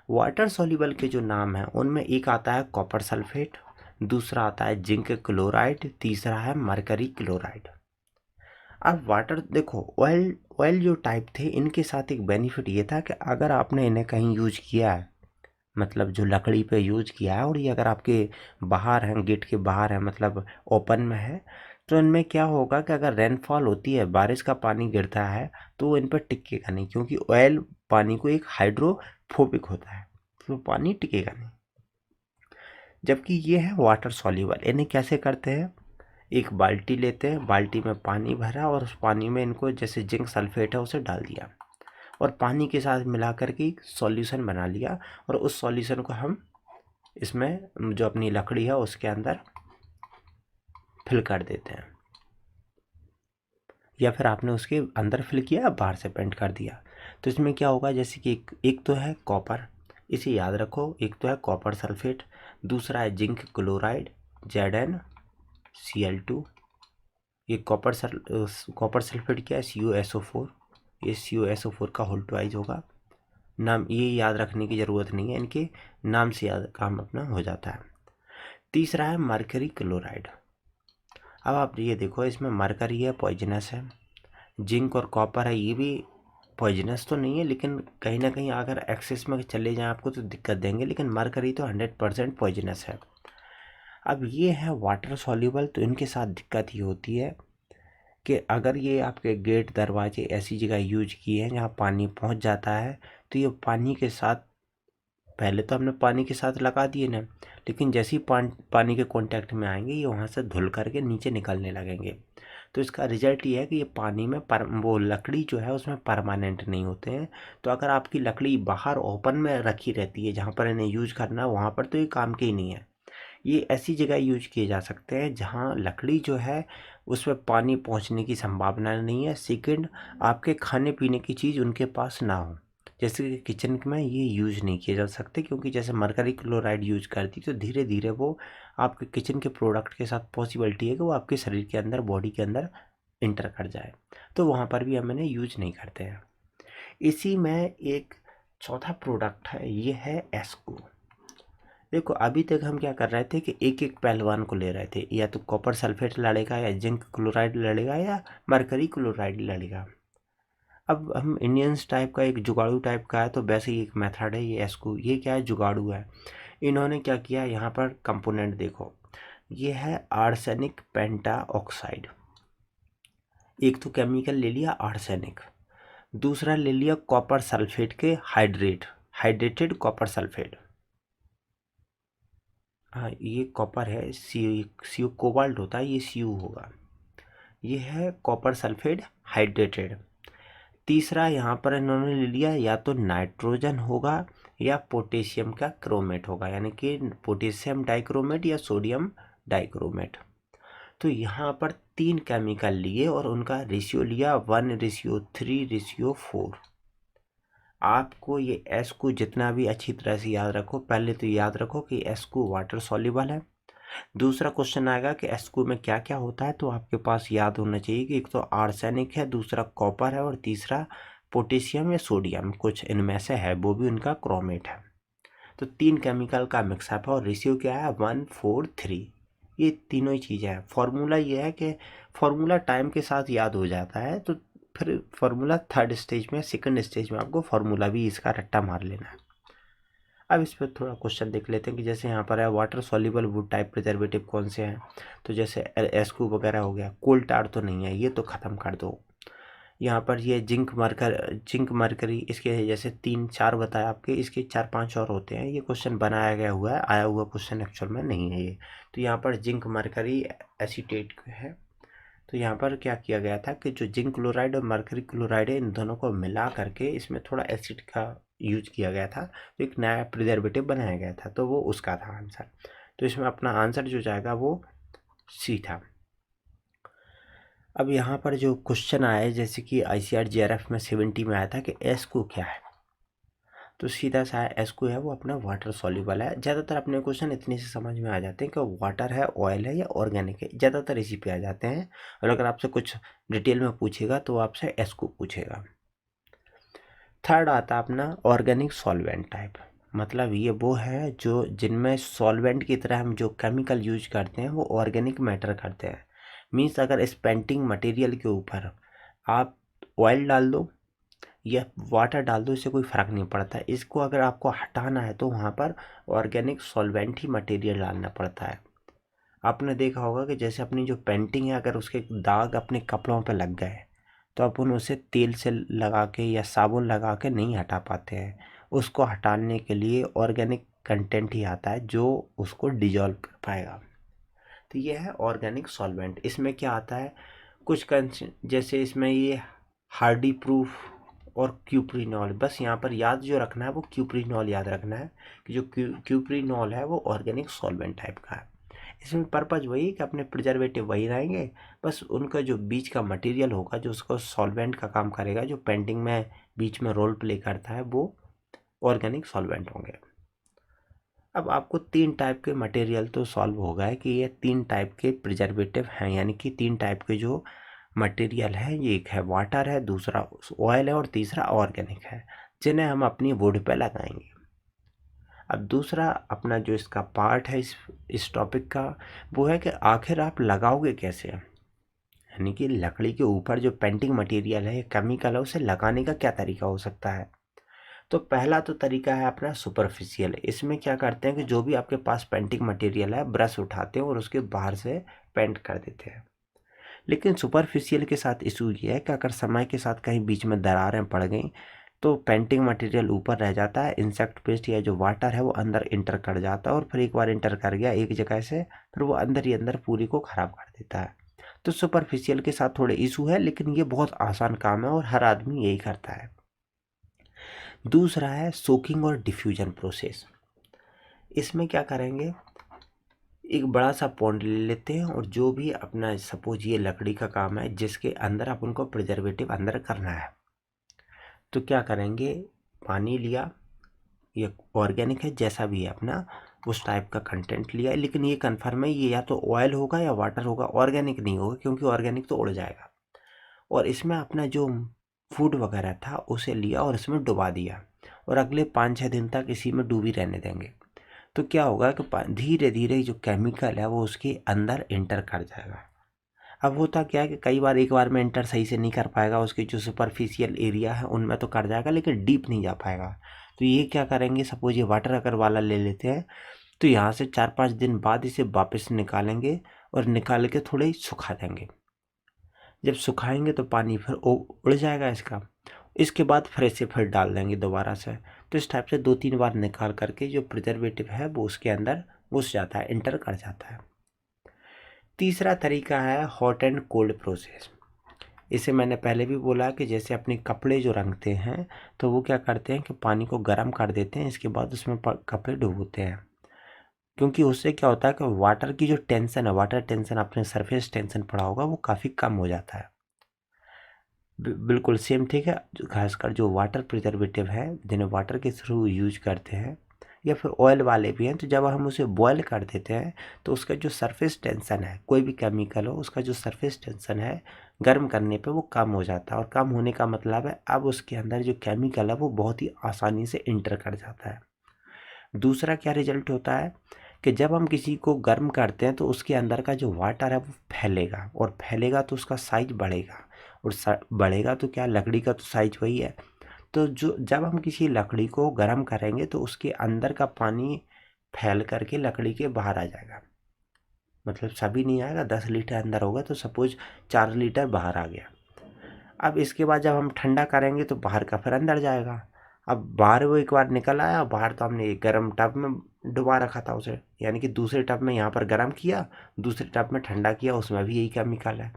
Water soluble के जो नाम हैं उनमें एक आता है कॉपर सल्फेट, दूसरा आता है जिंक क्लोराइड, तीसरा है मरकरी क्लोराइड। अब वाटर देखो, ऑयल ऑयल जो टाइप थे इनके साथ एक बेनिफिट ये था कि अगर आपने इन्हें कहीं यूज किया है, मतलब जो लकड़ी पे यूज किया है, और ये अगर आपके बाहर हैं, गेट के बाहर है, मतलब ओपन में है, तो इनमें क्या होगा कि अगर रेनफॉल होती है, बारिश का पानी गिरता है, तो वो इन पर टिकेगा नहीं, क्योंकि ऑयल पानी को एक हाइड्रोफोबिक होता है, तो पानी टिकेगा नहीं। जबकि ये है वाटर सॉल्युबल। इन्हें कैसे करते हैं? एक बाल्टी लेते हैं, बाल्टी में पानी भरा और उस पानी में इनको जैसे जिंक सल्फेट है उसे डाल दिया और पानी के साथ मिला करके सॉल्यूशन बना लिया, और उस सॉल्यूशन को हम इसमें जो अपनी लकड़ी है उसके अंदर फिल कर देते हैं, या फिर आपने उसके अंदर फिल किया, बाहर से पेंट कर दिया। तो इसमें क्या होगा, जैसे कि एक तो है कॉपर, इसे याद रखो, एक तो है कॉपर सल्फेट, दूसरा है जिंक क्लोराइड ZnCl2। ये कॉपर सल्फेट क्या है? CuSO4। ये CuSO4 का होल ट्वाइज होगा। नाम ये याद रखने की ज़रूरत नहीं है, इनके नाम से याद काम अपना हो जाता है। तीसरा है मरकरी क्लोराइड। अब आप ये देखो, इसमें मरकरी है, पॉइजनस है, जिंक और कॉपर है, ये भी पॉइजनस तो नहीं है, लेकिन कहीं ना कहीं अगर एक्सेस में चले जाएं आपको तो दिक्कत देंगे, लेकिन मरकरी तो 100% पॉइजनस है। अब ये है वाटर सॉल्युबल, तो इनके साथ दिक्कत ये होती है कि अगर ये आपके गेट दरवाजे ऐसी जगह यूज किए हैं जहाँ पानी पहुँच जाता है, तो ये पानी के साथ, पहले तो हमने पानी के साथ लगा दिए ना, लेकिन जैसे ही पानी के कांटेक्ट में आएंगे ये वहाँ से धुल करके नीचे निकलने लगेंगे। तो इसका रिजल्ट ये है कि ये पानी में वो लकड़ी जो है उसमें परमानेंट नहीं होते हैं। तो अगर आपकी लकड़ी बाहर ओपन में रखी रहती है जहाँ पर इन्हें यूज करना है, वहाँ पर तो ये काम के ही नहीं है। ये ऐसी जगह यूज किए जा सकते हैं जहाँ लकड़ी जो है उसमें पानी पहुँचने की संभावना नहीं है। सेकंड, आपके खाने पीने की चीज़ उनके पास ना हो, जैसे कि किचन में ये यूज नहीं किए जा सकते, क्योंकि जैसे मरकरी क्लोराइड यूज करती तो धीरे धीरे वो आपके किचन के प्रोडक्ट के साथ पॉसिबिलिटी है कि वो आपके शरीर के अंदर, बॉडी के अंदर इंटर कर जाए, तो वहाँ पर भी हम इन्हें यूज नहीं करते हैं। इसी में एक चौथा प्रोडक्ट है, ये है एस्को। देखो अभी तक हम क्या कर रहे थे कि एक एक पहलवान को ले रहे थे, या तो कॉपर सल्फेट लड़ेगा, या जिंक क्लोराइड लड़ेगा, या मरकरी क्लोराइड लड़ेगा। अब हम इंडियंस टाइप का, एक जुगाड़ू टाइप का है, तो वैसे ही एक मेथड है ये एस्को। ये क्या है, जुगाड़ू है। इन्होंने क्या किया, यहाँ पर कंपोनेंट देखो, ये है आर्सेनिक पेंटा ऑक्साइड। एक तो केमिकल ले लिया आर्सेनिक, दूसरा ले लिया कॉपर सल्फेट के हाइड्रेटेड कॉपर सल्फेट। हाँ ये कॉपर है, सी कोबाल्ट होता है, ये Cu होगा। ये है कॉपर सल्फेट हाइड्रेटेड। तीसरा यहाँ पर इन्होंने ले लिया, या तो नाइट्रोजन होगा या पोटेशियम का क्रोमेट होगा, यानी कि पोटेशियम डाइक्रोमेट या सोडियम डाइक्रोमेट। तो यहाँ पर 3 केमिकल लिए और उनका रेशियो लिया 1:3:4। आपको ये एस को जितना भी अच्छी तरह से याद रखो, पहले तो याद रखो कि एस को वाटर सॉल्युबल है। दूसरा क्वेश्चन आएगा कि एसक्यू में क्या क्या होता है, तो आपके पास याद होना चाहिए कि एक तो आर्सेनिक है, दूसरा कॉपर है, और तीसरा पोटेशियम या सोडियम, कुछ इनमें से है, वो भी उनका क्रोमेट है। तो 3 केमिकल का मिक्सअप है और रेशियो क्या है 1:4:3। ये तीनों ही चीज़ें हैं। फॉर्मूला ये है कि फॉर्मूला टाइम के साथ याद हो जाता है, तो फिर फॉर्मूला थर्ड स्टेज में, सेकंड स्टेज में आपको फॉर्मूला भी इसका रट्टा मार लेना है। अब इस पर थोड़ा क्वेश्चन देख लेते हैं कि जैसे यहाँ पर है water soluble would type preservative कौन से हैं, तो जैसे एस्कू वगैरह हो गया। कोल टार तो नहीं है, ये तो ख़त्म कर दो। यहाँ पर ये जिंक मरकरी, इसके जैसे 3-4 बताया आपके, इसके 4-5 और होते हैं। ये क्वेश्चन बनाया गया हुआ है, आया हुआ क्वेश्चन एक्चुअल में नहीं है ये। तो यहाँ पर जिंक मरकरी एसीटेट है। तो यहाँ पर क्या किया गया था कि जो जिंक क्लोराइड और मरकरी क्लोराइड है, इन दोनों को मिला करके इसमें थोड़ा एसिड का यूज किया गया था, तो एक नया प्रिजर्वेटिव बनाया गया था, तो वो उसका था आंसर। तो इसमें अपना आंसर जो जाएगा वो सी था। अब यहाँ पर जो क्वेश्चन आया है, जैसे कि ICAR JRF में 70 में आया था कि एस्कू क्या है, तो सीधा सा एस्कू है वो अपना वाटर सॉल्युबल है। ज़्यादातर अपने क्वेश्चन इतने से समझ में आ जाते हैं कि वाटर है, ऑयल है या ऑर्गेनिक है, ज़्यादातर इसी पे आ जाते हैं। और अगर आपसे कुछ डिटेल में पूछेगा तो आपसे एस्कू पूछेगा। थर्ड आता अपना ऑर्गेनिक सॉल्वेंट टाइप, मतलब ये वो है जो जिनमें सॉल्वेंट की तरह हम जो केमिकल यूज करते हैं वो ऑर्गेनिक मैटर करते हैं। मीन्स अगर इस पेंटिंग मटेरियल के ऊपर आप ऑयल डाल दो या वाटर डाल दो, इससे कोई फ़र्क नहीं पड़ता। इसको अगर आपको हटाना है तो वहाँ पर ऑर्गेनिक सॉल्वेंट ही मटेरियल डालना पड़ता है। आपने देखा होगा कि जैसे अपनी जो पेंटिंग है, अगर उसके दाग अपने कपड़ों पर लग गए तो अपन उसे तेल से लगा के या साबुन लगा के नहीं हटा पाते हैं। उसको हटाने के लिए ऑर्गेनिक कंटेंट ही आता है जो उसको डिजॉल्व कर पाएगा। तो ये है ऑर्गेनिक सॉल्वेंट। इसमें क्या आता है, कुछ जैसे इसमें ये हार्डी प्रूफ और क्यूप्रीनॉल, बस यहाँ पर याद जो रखना है वो क्यूप्रीनॉल याद रखना है कि जो क्यूप्रीनॉल है वो ऑर्गेनिक सॉल्वेंट टाइप का है। इसमें पर्पज़ वही है कि अपने प्रिजर्वेटिव वही रहेंगे, बस उनका जो बीच का मटेरियल होगा जो उसको सॉल्वेंट का काम करेगा, जो पेंटिंग में बीच में रोल प्ले करता है, वो ऑर्गेनिक सॉल्वेंट होंगे। अब आपको 3 टाइप के मटेरियल तो सॉल्व हो गए कि ये 3 टाइप के प्रिजर्वेटिव हैं, यानी कि 3 टाइप के जो मटेरियल है, ये एक है वाटर है, दूसरा ऑयल है और तीसरा ऑर्गेनिक है, जिन्हें हम अपनी वुड पे लगाएंगे। अब दूसरा अपना जो इसका पार्ट है इस टॉपिक का, वो है कि आखिर आप लगाओगे कैसे, यानी कि लकड़ी के ऊपर जो पेंटिंग मटेरियल है, केमिकल है, उसे लगाने का क्या तरीका हो सकता है। तो पहला तो तरीका है अपना सुपरफिशियल। इसमें क्या करते हैं कि जो भी आपके पास पेंटिंग मटेरियल है, ब्रश उठाते हैं और उसके बाहर से पेंट कर देते हैं। लेकिन सुपरफिशियल के साथ इशू ये है कि अगर समय के साथ कहीं बीच में दरारें पड़ गई तो पेंटिंग मटेरियल ऊपर रह जाता है, इंसेक्ट पेस्ट या जो वाटर है वो अंदर इंटर कर जाता है, और फिर एक बार इंटर कर गया एक जगह से, फिर वो अंदर ही अंदर पूरी को ख़राब कर देता है। तो सुपरफिशियल के साथ थोड़े इशू है, लेकिन ये बहुत आसान काम है और हर आदमी यही करता है। दूसरा है सोकिंग और डिफ्यूजन प्रोसेस। इसमें क्या करेंगे, एक बड़ा सा पॉन्ड ले लेते हैं और जो भी अपना सपोज ये लकड़ी का काम है जिसके अंदर अपन को प्रिजर्वेटिव अंदर करना है, तो क्या करेंगे, पानी लिया, ये ऑर्गेनिक है जैसा भी है अपना उस टाइप का कंटेंट लिया, लेकिन ये कन्फर्म है ये या तो ऑयल होगा या वाटर होगा, ऑर्गेनिक नहीं होगा क्योंकि ऑर्गेनिक तो उड़ जाएगा। और इसमें अपना जो फूड वगैरह था उसे लिया और इसमें डुबा दिया, और अगले 5-6 दिन तक इसी में डूबी रहने देंगे। तो क्या होगा कि धीरे धीरे जो केमिकल है वो उसके अंदर इंटर कर जाएगा। अब होता क्या है कि कई बार एक बार में इंटर सही से नहीं कर पाएगा, उसके जो सुपरफिशियल एरिया है उनमें तो कर जाएगा लेकिन डीप नहीं जा पाएगा। तो ये क्या करेंगे, सपोज ये वाटर अगर वाला ले लेते हैं तो यहाँ से 4-5 दिन बाद इसे वापस निकालेंगे और निकाल के थोड़े सुखा देंगे। जब सुखाएंगे तो पानी फिर उड़ जाएगा इसका, इसके बाद फिर इसे फिर डाल देंगे दोबारा से। तो इस टाइप से 2-3 बार निकाल करके जो प्रिजर्वेटिव है वो उसके अंदर घुस जाता है, इंटर कर जाता है। तीसरा तरीका है हॉट एंड कोल्ड प्रोसेस। इसे मैंने पहले भी बोला कि जैसे अपने कपड़े जो रंगते हैं तो वो क्या करते हैं कि पानी को गर्म कर देते हैं, इसके बाद उसमें कपड़े डुबोते हैं, क्योंकि उससे क्या होता है कि वाटर की जो टेंशन है, वाटर टेंशन, अपने सरफेस टेंशन पड़ा होगा वो काफ़ी कम हो जाता है। बिल्कुल सेम ठीक है। खासकर जो वाटर प्रिजर्वेटिव है जिन्हें वाटर के थ्रू यूज करते हैं या फिर ऑयल वाले भी हैं, तो जब हम उसे बॉयल कर देते हैं तो उसका जो सरफेस टेंशन है, कोई भी केमिकल हो उसका जो सरफेस टेंशन है गर्म करने पे वो कम हो जाता है, और कम होने का मतलब है अब उसके अंदर जो केमिकल है वो बहुत ही आसानी से इंटर कर जाता है। दूसरा क्या रिजल्ट होता है कि जब हम किसी को गर्म करते हैं तो उसके अंदर का जो वाटर है वो फैलेगा, और फैलेगा तो उसका साइज बढ़ेगा, और बढ़ेगा तो क्या, लकड़ी का तो साइज वही है। तो जो जब हम किसी लकड़ी को गर्म करेंगे तो उसके अंदर का पानी फैल करके लकड़ी के बाहर आ जाएगा, मतलब सभी नहीं आएगा, 10 लीटर अंदर होगा तो सपोज 4 लीटर बाहर आ गया। अब इसके बाद जब हम ठंडा करेंगे तो बाहर का फिर अंदर जाएगा। अब बाहर वो एक बार निकल आया, बाहर तो हमने एक गर्म टब में डुबा रखा था उसे, यानी कि दूसरे टब में यहाँ पर गर्म किया, दूसरे टब में ठंडा किया, उसमें भी यही केमिकल है।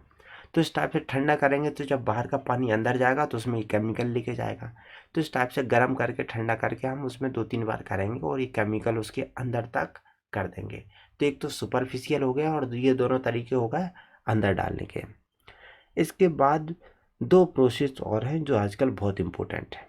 तो इस टाइप से ठंडा करेंगे तो जब बाहर का पानी अंदर जाएगा तो उसमें ये केमिकल लेके जाएगा। तो इस टाइप से गर्म करके ठंडा करके हम उसमें 2-3 बार करेंगे और ये केमिकल उसके अंदर तक कर देंगे। तो एक तो सुपरफिशियल हो गया और ये दोनों तरीके हो गए अंदर डालने के। इसके बाद 2 प्रोसेस और हैं जो आजकल बहुत इम्पोर्टेंट है,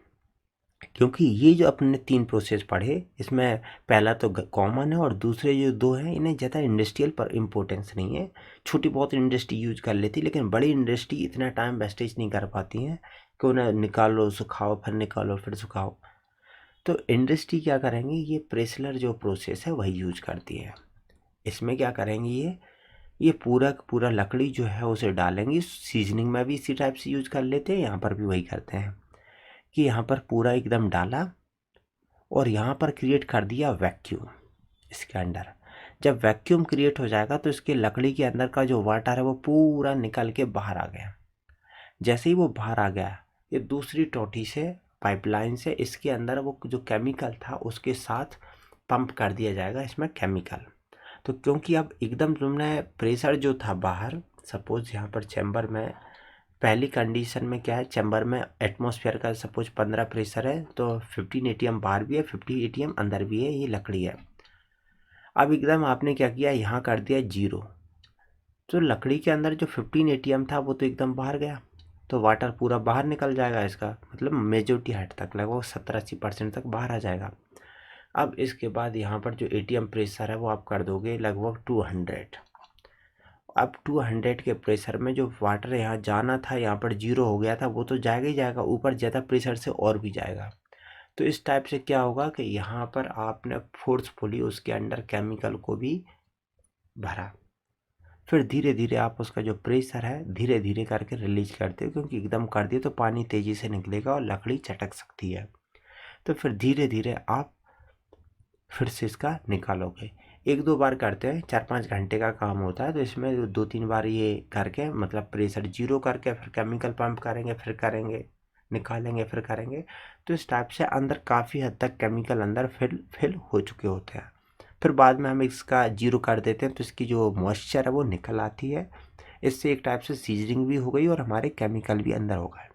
क्योंकि ये जो अपने 3 प्रोसेस पढ़े इसमें पहला तो कॉमन है और दूसरे जो 2 हैं इन्हें ज़्यादा इंडस्ट्रियल पर इम्पोर्टेंस नहीं है। छोटी बहुत इंडस्ट्री यूज कर लेती, लेकिन बड़ी इंडस्ट्री इतना टाइम वेस्टेज नहीं कर पाती हैं कि उन्हें निकालो सुखाओ फिर निकालो फिर सुखाओ। तो इंडस्ट्री क्या करेंगे, ये प्रेसलर जो प्रोसेस है वही यूज करती है। इसमें क्या करेंगे, ये पूरा का पूरा लकड़ी जो है उसे डालेंगे, सीजनिंग में भी इसी टाइप से यूज कर लेते हैं, यहाँ पर भी वही करते हैं कि यहाँ पर पूरा एकदम डाला और यहाँ पर क्रिएट कर दिया वैक्यूम इसके अंदर। जब वैक्यूम क्रिएट हो जाएगा तो इसके लकड़ी के अंदर का जो वाटर है वो पूरा निकल के बाहर आ गया। जैसे ही वो बाहर आ गया, ये दूसरी टोटी से पाइपलाइन से इसके अंदर वो जो केमिकल था उसके साथ पंप कर दिया जाएगा इसमें केमिकल। तो क्योंकि अब एकदम तुमने प्रेशर जो था बाहर, सपोज यहाँ पर चैम्बर में पहली कंडीशन में क्या है, चैम्बर में एटमॉस्फेयर का सपोज 15 प्रेशर है तो 15 एटीएम बाहर भी है, 50 एटीएम अंदर भी है, ये लकड़ी है। अब एकदम आपने क्या किया, यहाँ कर दिया 0, तो लकड़ी के अंदर जो 15 एटीएम था वो तो एकदम बाहर गया, तो वाटर पूरा बाहर निकल जाएगा, इसका मतलब मेजोरिटी हद तक लगभग 70-80% तक बाहर आ जाएगा। अब इसके बाद यहाँ पर जो एटीएम प्रेशर है वो आप कर दोगे लगभग 200। अब 200 के प्रेशर में जो वाटर यहाँ जाना था यहाँ पर 0 हो गया था वो तो जाएगा ही जाएगा, ऊपर ज़्यादा प्रेशर से और भी जाएगा। तो इस टाइप से क्या होगा कि यहाँ पर आपने फोर्सफुली उसके अंदर केमिकल को भी भरा, फिर धीरे धीरे आप उसका जो प्रेशर है धीरे धीरे करके रिलीज करते हो, क्योंकि एकदम कर दिए तो पानी तेज़ी से निकलेगा और लकड़ी चटक सकती है। तो फिर धीरे धीरे आप फिर से इसका निकालोगे। 1-2 बार करते हैं, 4-5 घंटे का काम होता है, तो इसमें 2-3 बार ये करके मतलब प्रेशर जीरो करके फिर केमिकल पंप करेंगे, फिर करेंगे, निकालेंगे, फिर करेंगे। तो इस टाइप से अंदर काफ़ी हद तक केमिकल अंदर फिल हो चुके होते हैं। फिर बाद में हम इसका जीरो कर देते हैं तो इसकी जो मॉइस्चर है वो निकल आती है। इससे एक टाइप से सीजनिंग भी हो गई और हमारे केमिकल भी अंदर हो गए।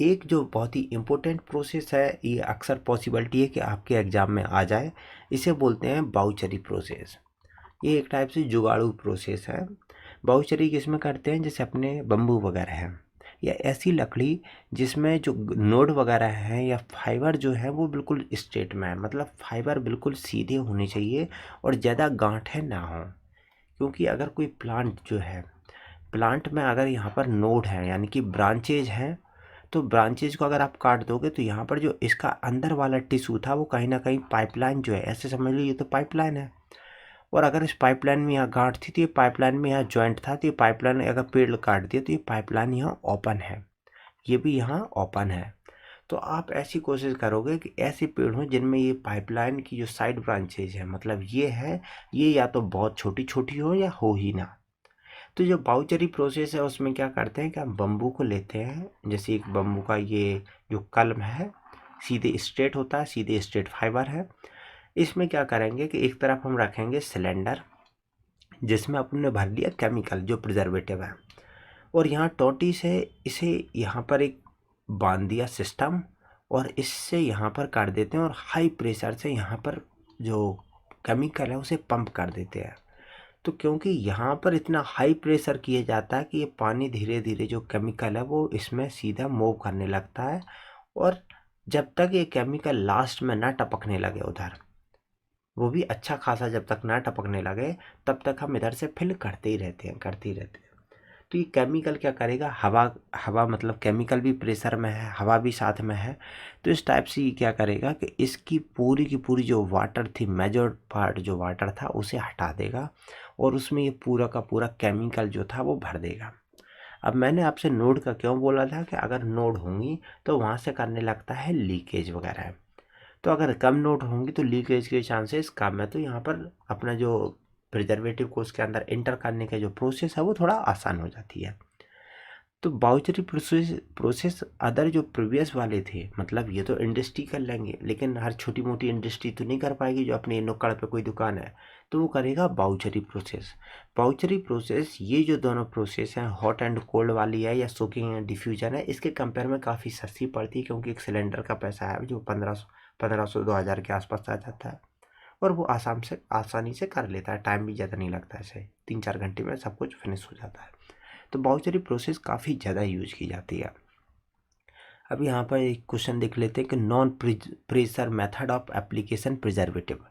एक जो बहुत ही इम्पोर्टेंट प्रोसेस है, ये अक्सर पॉसिबिलिटी है कि आपके एग्ज़ाम में आ जाए, इसे बोलते हैं बाउचरी प्रोसेस। ये एक टाइप से जुगाड़ू प्रोसेस है। बाउचरी किस में करते हैं, जैसे अपने बम्बू वगैरह है या ऐसी लकड़ी जिसमें जो नोड वगैरह हैं या फाइबर जो है वो बिल्कुल स्ट्रेट में है, मतलब फाइबर बिल्कुल सीधे होने चाहिए और ज़्यादा गांठें ना हो। क्योंकि अगर कोई प्लांट जो है, प्लांट में अगर यहाँ पर नोड है यानी कि ब्रांचेज हैं, तो ब्रांचेज को अगर आप काट दोगे तो यहाँ पर जो इसका अंदर वाला टिश्यू था वो कहीं ना कहीं पाइपलाइन जो है, ऐसे समझ लीजिए तो पाइपलाइन है। और अगर इस पाइपलाइन में यहाँ गांठ थी तो ये पाइपलाइन में यहाँ जॉइंट था, तो ये पाइपलाइन अगर पेड़ काट दिया तो ये पाइपलाइन यहाँ ओपन है, ये भी यहाँ ओपन है। तो आप ऐसी कोशिश करोगे कि ऐसे पेड़ हों जिनमें ये पाइपलाइन की जो साइड ब्रांचेज है, मतलब ये है, ये या तो बहुत छोटी छोटी हो या हो ही ना। तो जो बाउचरी प्रोसेस है उसमें क्या करते हैं कि हम बम्बू को लेते हैं, जैसे एक बम्बू का ये जो कलम है सीधे स्ट्रेट होता है, सीधे स्ट्रेट फाइबर है। इसमें क्या करेंगे कि एक तरफ हम रखेंगे सिलेंडर जिसमें अपन ने भर लिया केमिकल जो प्रिजर्वेटिव है, और यहाँ टोटी से इसे यहाँ पर एक बांध दिया सिस्टम, और इससे यहाँ पर कर देते हैं और हाई प्रेशर से यहाँ पर जो केमिकल है उसे पंप कर देते हैं। तो क्योंकि यहाँ पर इतना हाई प्रेशर किया जाता है कि ये पानी धीरे धीरे जो केमिकल है वो इसमें सीधा मूव करने लगता है, और जब तक ये केमिकल लास्ट में ना टपकने लगे उधर, वो भी अच्छा खासा जब तक ना टपकने लगे तब तक हम इधर से फिल करते ही रहते हैं, करते ही रहते हैं। तो ये केमिकल क्या करेगा, हवा हवा मतलब केमिकल भी प्रेशर में है, हवा भी साथ में है, तो इस टाइप से ये क्या करेगा कि इसकी पूरी की पूरी जो वाटर थी, मेजर पार्ट जो वाटर था उसे हटा देगा और उसमें ये पूरा का पूरा केमिकल जो था वो भर देगा। अब मैंने आपसे नोड का क्यों बोला था कि अगर नोड होंगी तो वहाँ से करने लगता है लीकेज वगैरह, तो अगर कम नोड होंगी तो लीकेज के चांसेस कम है। तो यहाँ पर अपना जो प्रिजर्वेटिव को उसके अंदर इंटर करने का जो प्रोसेस है वो थोड़ा आसान हो जाती है। तो बाउचरी प्रोसेस अदर जो प्रीवियस वाले थे, मतलब ये तो इंडस्ट्री कर लेंगे लेकिन हर छोटी मोटी इंडस्ट्री तो नहीं कर पाएगी, जो अपने नुक्कड़ पे कोई दुकान है तो वो करेगा बाउचरी प्रोसेस। बाउचरी प्रोसेस, ये जो दोनों प्रोसेस हैं, हॉट एंड कोल्ड वाली है या सोकिंग एंड डिफ्यूजन है, इसके कंपेयर में काफ़ी सस्ती पड़ती है, क्योंकि एक सिलेंडर का पैसा है जो 1500 2000 के आसपास आ जाता है, और वो आसानी से कर लेता है, टाइम भी ज़्यादा नहीं लगता है, ऐसे 3-4 घंटे में सब कुछ फिनिश हो जाता है। तो बाउचरी प्रोसेस काफ़ी ज़्यादा यूज की जाती है। अब यहाँ पर एक क्वेश्चन देख लेते हैं कि non pressure method of application preservative,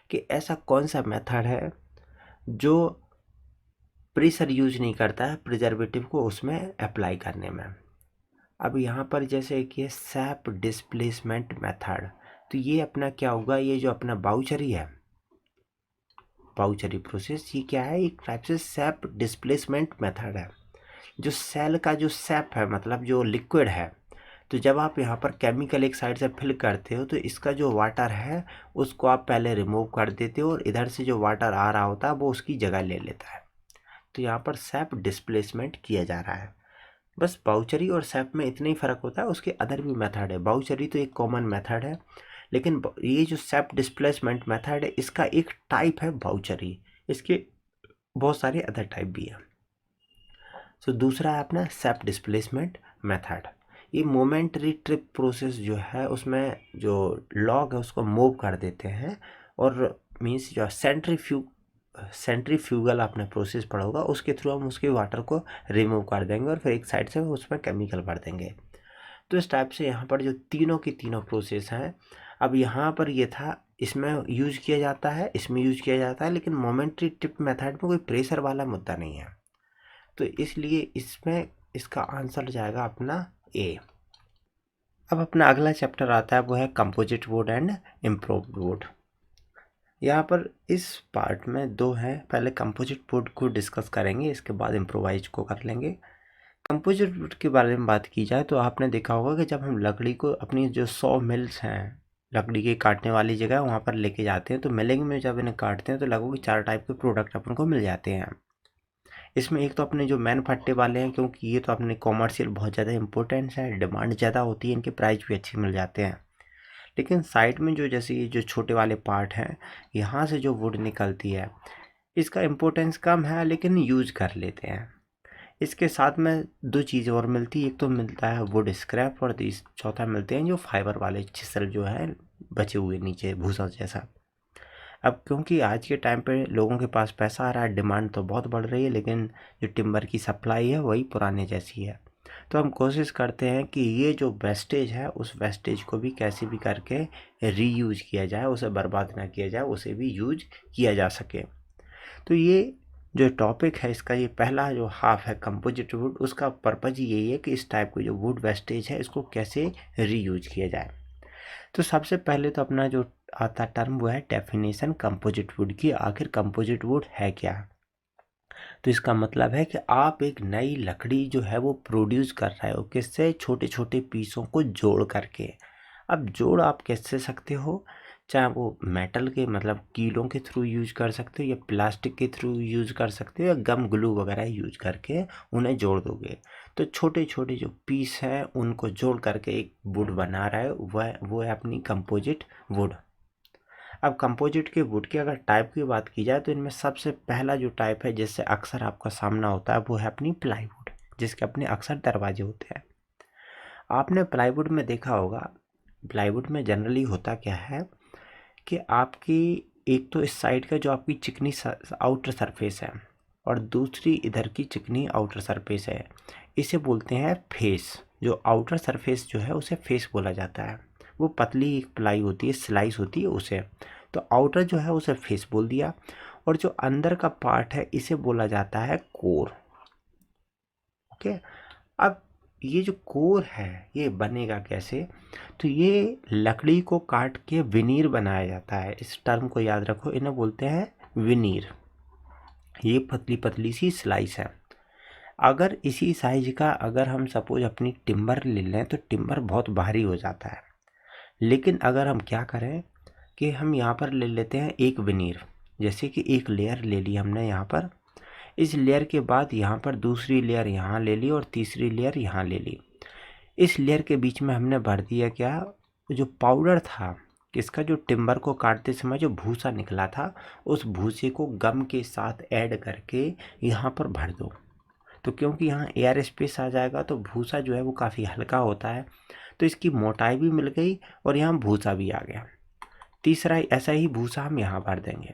कि ऐसा कौन सा मेथड है जो प्रेशर यूज नहीं करता है प्रिजर्वेटिव को उसमें अप्लाई करने में। अब यहाँ पर जैसे कि सैप डिस्प्लेसमेंट मेथड, तो ये अपना क्या होगा, ये जो अपना बाउचरी है, बाउचरी प्रोसेस, ये क्या है, एक टाइप से सैप डिस्प्लेसमेंट मेथड है। जो सेल का जो सैप है, मतलब जो लिक्विड है, तो जब आप यहाँ पर केमिकल एक साइड से फिल करते हो तो इसका जो वाटर है उसको आप पहले रिमूव कर देते हो और इधर से जो वाटर आ रहा होता है वो उसकी जगह ले लेता है। तो यहाँ पर सैप डिस्प्लेसमेंट किया जा रहा है। बस बाउचरी और सैप में इतना ही फ़र्क होता है, उसके अदर भी मेथड है। बाउचरी तो एक कॉमन मेथड है, लेकिन ये जो सैप डिस्प्लेसमेंट मेथड है इसका एक टाइप है बाउचरी, इसके बहुत सारे अदर टाइप भी हैं। तो दूसरा है अपना सैप डिस्प्लेसमेंट मेथड। ये मोमेंटरी ट्रिप प्रोसेस जो है उसमें जो लॉग है उसको मूव कर देते हैं, और मीन्स जो सेंट्रीफ्यूगल आपने प्रोसेस पढ़ा होगा उसके थ्रू हम उसके वाटर को रिमूव कर देंगे और फिर एक साइड से उसमें केमिकल भर देंगे। तो इस टाइप से यहाँ पर जो तीनों की तीनों प्रोसेस हैं, अब यहाँ पर ये था, इसमें यूज किया जाता है, इसमें यूज किया जाता है, लेकिन मोमेंटरी ट्रिप मेथड में कोई प्रेशर वाला मुद्दा नहीं है, तो इसलिए इसमें इसका आंसर जाएगा अपना ए। अब अपना अगला चैप्टर आता है वो है composite would and improved would. यहाँ पर इस पार्ट में दो हैं, पहले कंपोजिट वुड को डिस्कस करेंगे, इसके बाद इम्प्रोवाइज को कर लेंगे। कंपोजिट वुड के बारे में बात की जाए तो आपने देखा होगा कि जब हम लकड़ी को अपनी जो 100 मिल्स हैं, लकड़ी के काटने वाली जगह वहाँ पर लेके जाते हैं, तो मिलिंग में जब इन्हें काटते हैं तो लगभग 4 टाइप के प्रोडक्ट अपन को मिल जाते हैं। इसमें एक तो अपने जो मैन फट्टे वाले हैं, क्योंकि ये तो अपने कॉमर्शियल बहुत ज़्यादा इंपॉर्टेंस है, डिमांड ज़्यादा होती है, इनके प्राइस भी अच्छे मिल जाते हैं। लेकिन साइड में जो जैसे ये जो छोटे वाले पार्ट हैं, यहाँ से जो वुड निकलती है, इसका इम्पोर्टेंस कम है लेकिन यूज कर लेते हैं। इसके साथ में दो चीज़ें और मिलती है, एक तो मिलता है वुड स्क्रैप और चौथा मिलते हैं जो फाइबर वाले छिसल जो है बचे हुए नीचे भूसा जैसा। अब क्योंकि आज के टाइम पे लोगों के पास पैसा आ रहा है, डिमांड तो बहुत बढ़ रही है, लेकिन जो टिम्बर की सप्लाई है वही पुराने जैसी है। तो हम कोशिश करते हैं कि ये जो वेस्टेज है उस वेस्टेज को भी कैसे भी करके रीयूज किया जाए, उसे बर्बाद ना किया जाए, उसे भी यूज किया जा सके। तो ये जो टॉपिक है इसका, ये पहला जो हाफ है कंपोजिट वुड, उसका पर्पज़ यही है कि इस टाइप के जो वुड वेस्टेज है इसको कैसे रीयूज किया जाए। तो सबसे पहले तो अपना जो आता टर्म वो है डेफिनेशन कंपोजिट वुड की। आखिर कंपोजिट वुड है क्या? तो इसका मतलब है कि आप एक नई लकड़ी जो है वो प्रोड्यूस कर रहे हो, किससे? छोटे छोटे पीसों को जोड़ करके। अब जोड़ आप कैसे सकते हो? चाहे वो मेटल के मतलब कीलों के थ्रू यूज कर सकते हो, या प्लास्टिक के थ्रू यूज कर सकते हो, या गम ग्लू वगैरह यूज करके उन्हें जोड़ दोगे। तो छोटे छोटे जो पीस हैं उनको जोड़ करके एक वुड बना रहा है, वो है अपनी कंपोजिट वुड। अब कंपोजिट के वुड की अगर टाइप की बात की जाए तो इनमें सबसे पहला जो टाइप है जिससे अक्सर आपका सामना होता है वो है अपनी प्लाईवुड, जिसके अपने अक्सर दरवाजे होते हैं। आपने प्लाईवुड में देखा होगा, प्लाईवुड में जनरली होता क्या है कि आपकी एक तो इस साइड का जो आपकी चिकनी आउटर सरफेस है और दूसरी इधर की चिकनी आउटर सरफेस है, इसे बोलते हैं फेस। जो आउटर सरफेस जो है उसे फेस बोला जाता है। वो पतली एक प्लाई होती है, स्लाइस होती है उसे, तो आउटर जो है उसे फेस बोल दिया। और जो अंदर का पार्ट है इसे बोला जाता है कोर। ओके। अब ये जो कोर है ये बनेगा कैसे? तो ये लकड़ी को काट के विनीर बनाया जाता है। इस टर्म को याद रखो, इन्हें बोलते हैं विनीर। ये पतली पतली सी स्लाइस है। अगर इसी साइज का अगर हम सपोज अपनी टिम्बर ले लें तो टिम्बर बहुत भारी हो जाता है। लेकिन अगर हम क्या करें कि हम यहाँ पर ले लेते हैं एक विनीर, जैसे कि एक लेयर ले ली हमने यहाँ पर, इस लेयर के बाद यहाँ पर दूसरी लेयर यहाँ ले ली और तीसरी लेयर यहाँ ले ली। इस लेयर के बीच में हमने भर दिया क्या? जो पाउडर था, किसका? जो टिम्बर को काटते समय जो भूसा निकला था, उस भूसे को गम के साथ ऐड करके यहाँ पर भर दो। तो क्योंकि यहाँ एयर स्पेस आ जाएगा तो भूसा जो है वो काफ़ी हल्का होता है, तो इसकी मोटाई भी मिल गई और यहाँ भूसा भी आ गया। तीसरा ऐसा ही भूसा हम यहाँ भर देंगे।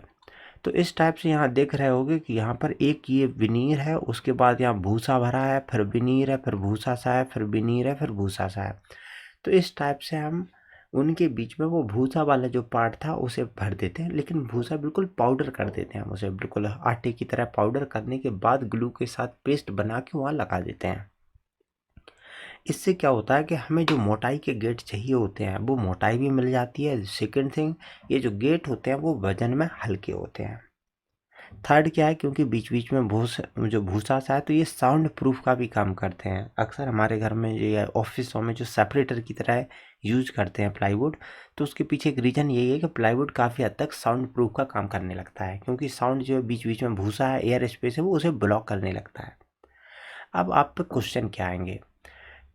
तो इस टाइप से यहाँ देख रहे होगे कि यहाँ पर एक ये विनीर है, उसके बाद यहाँ भूसा भरा है, फिर विनीर है, फिर भूसा सा है, फिर विनीर है, फिर भूसा सा है। तो इस टाइप से हम उनके बीच में वो भूसा वाला जो पार्ट था उसे भर देते हैं, लेकिन भूसा बिल्कुल पाउडर कर देते हैं हम उसे, बिल्कुल आटे की तरह पाउडर करने के बाद ग्लू के साथ पेस्ट बना के वहाँ लगा देते हैं। इससे क्या होता है कि हमें जो मोटाई के गेट चाहिए होते हैं वो मोटाई भी मिल जाती है। सेकंड थिंग, ये जो गेट होते हैं वो वजन में हल्के होते हैं। थर्ड क्या है, क्योंकि बीच बीच में जो भूसा सा है तो ये साउंड प्रूफ का भी काम करते हैं। अक्सर हमारे घर में ये ऑफिसों में जो सेपरेटर की तरह यूज करते हैं प्लाईवुड, तो उसके पीछे एक रीज़न यही है कि प्लाईवुड काफ़ी हद तक साउंड प्रूफ का काम करने लगता है, क्योंकि साउंड जो बीच बीच में भूसा है, एयर स्पेस है, वो उसे ब्लॉक करने लगता है। अब आप पे क्वेश्चन क्या आएंगे?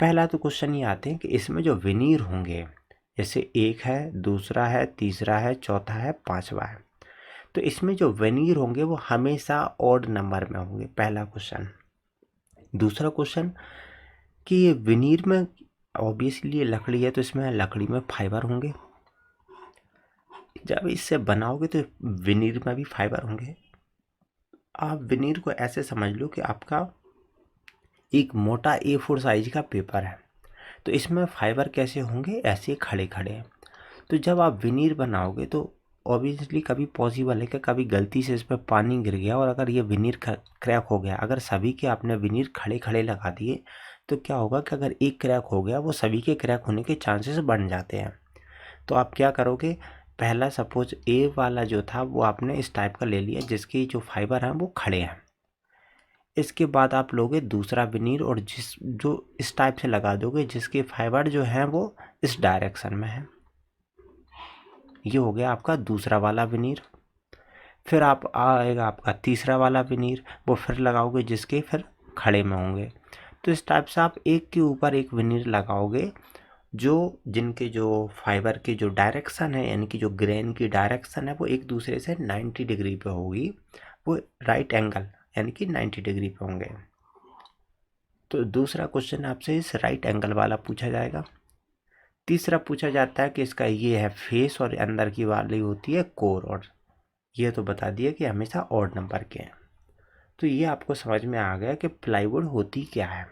पहला तो क्वेश्चन ये आते हैं कि इसमें जो विनीर होंगे, जैसे एक है, दूसरा है, तीसरा है, चौथा है, पांचवा है, तो इसमें जो विनीर होंगे वो हमेशा ऑड नंबर में होंगे, पहला क्वेश्चन। दूसरा क्वेश्चन कि ये विनीर में ऑब्वियसली ये लकड़ी है तो इसमें लकड़ी में फाइबर होंगे, जब इससे बनाओगे तो विनीर में भी फाइबर होंगे। आप विनीर को ऐसे समझ लो कि आपका एक मोटा A4 साइज का पेपर है, तो इसमें फाइबर कैसे होंगे? ऐसे खड़े खड़े। तो जब आप विनीर बनाओगे तो ऑब्वियसली कभी पॉसिबल है कि कभी गलती से इस पर पानी गिर गया और अगर ये विनीर क्रैक हो गया, अगर सभी के आपने विनीर खड़े खड़े लगा दिए तो क्या होगा कि अगर एक क्रैक हो गया वो सभी के क्रैक होने के चांसेस बढ़ जाते हैं। तो आप क्या करोगे? पहला सपोज ए वाला जो था वो आपने इस टाइप का ले लिया जिसके जो फाइबर हैं वो खड़े हैं। इसके बाद आप लोगे दूसरा विनीर और जो इस टाइप से लगा दोगे जिसके फाइबर जो हैं वो इस डायरेक्शन में है। ये हो गया आपका दूसरा वाला विनीर। फिर आप आएगा आपका तीसरा वाला विनीर, वो फिर लगाओगे जिसके फिर खड़े में होंगे। तो इस टाइप से आप एक के ऊपर एक विनीर लगाओगे जो जिनके जो फाइबर के जो डायरेक्शन है यानी कि जो ग्रेन की डायरेक्शन है वो एक दूसरे से 90 डिग्री पे होगी, वो राइट एंगल यानी कि 90 डिग्री पे होंगे। तो दूसरा क्वेश्चन आपसे इस राइट एंगल वाला पूछा जाएगा। तीसरा पूछा जाता है कि इसका ये है फेस और अंदर की वाली होती है कोर, और ये तो बता दिया कि हमेशा ऑड नंबर के हैं। तो ये आपको समझ में आ गया कि प्लाईवुड होती क्या है।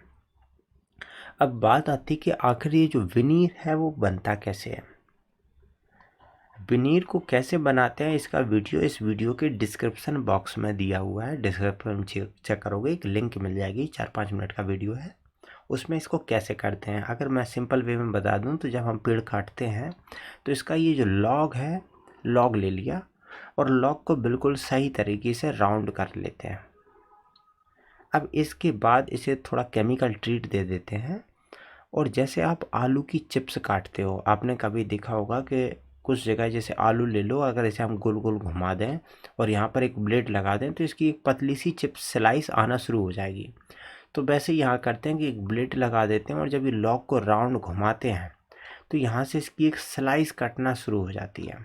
अब बात आती कि आखिर ये जो विनीर है वो बनता कैसे है। विनीर को कैसे बनाते हैं इसका वीडियो इस वीडियो के डिस्क्रिप्शन बॉक्स में दिया हुआ है। डिस्क्रिप्शन चेक करोगे एक लिंक मिल जाएगी, 4-5 मिनट का वीडियो है, उसमें इसको कैसे करते हैं। अगर मैं सिंपल वे में बता दूं तो जब हम पेड़ काटते हैं तो इसका ये जो लॉग है, लॉग ले लिया और लॉग को बिल्कुल सही तरीके से राउंड कर लेते हैं। अब इसके बाद इसे थोड़ा केमिकल ट्रीट दे देते हैं। और जैसे आप आलू की चिप्स काटते हो, आपने कभी देखा होगा कि कुछ जगह जैसे आलू ले लो, अगर इसे हम गोल गोल घुमा दें और यहाँ पर एक ब्लेड लगा दें तो इसकी एक पतली सी चिप्स स्लाइस आना शुरू हो जाएगी। तो वैसे यहाँ करते हैं कि एक ब्लेड लगा देते हैं और जब ये लॉग को राउंड घुमाते हैं तो यहाँ से इसकी एक स्लाइस कटना शुरू हो जाती है।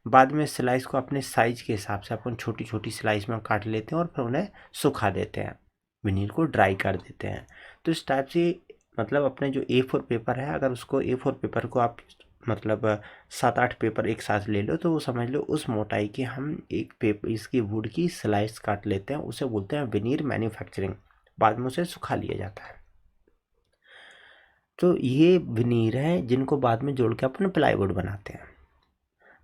बाद में स्लाइस को अपने साइज के हिसाब से अपन छोटी छोटी स्लाइस में काट लेते हैं और फिर उन्हें सुखा देते हैं, विनील को ड्राई कर देते हैं। तो इस टाइप से मतलब अपने जो A4 पेपर है, अगर उसको A4 पेपर को आप मतलब 7-8 पेपर एक साथ ले लो तो वो समझ लो उस मोटाई के हम एक पेपर इसकी वुड की स्लाइस काट लेते हैं, उसे बोलते हैं विनीर मैन्युफैक्चरिंग। बाद में उसे सुखा लिया जाता है। तो ये विनीर है जिनको बाद में जोड़ के अपन प्लाईवुड बनाते हैं।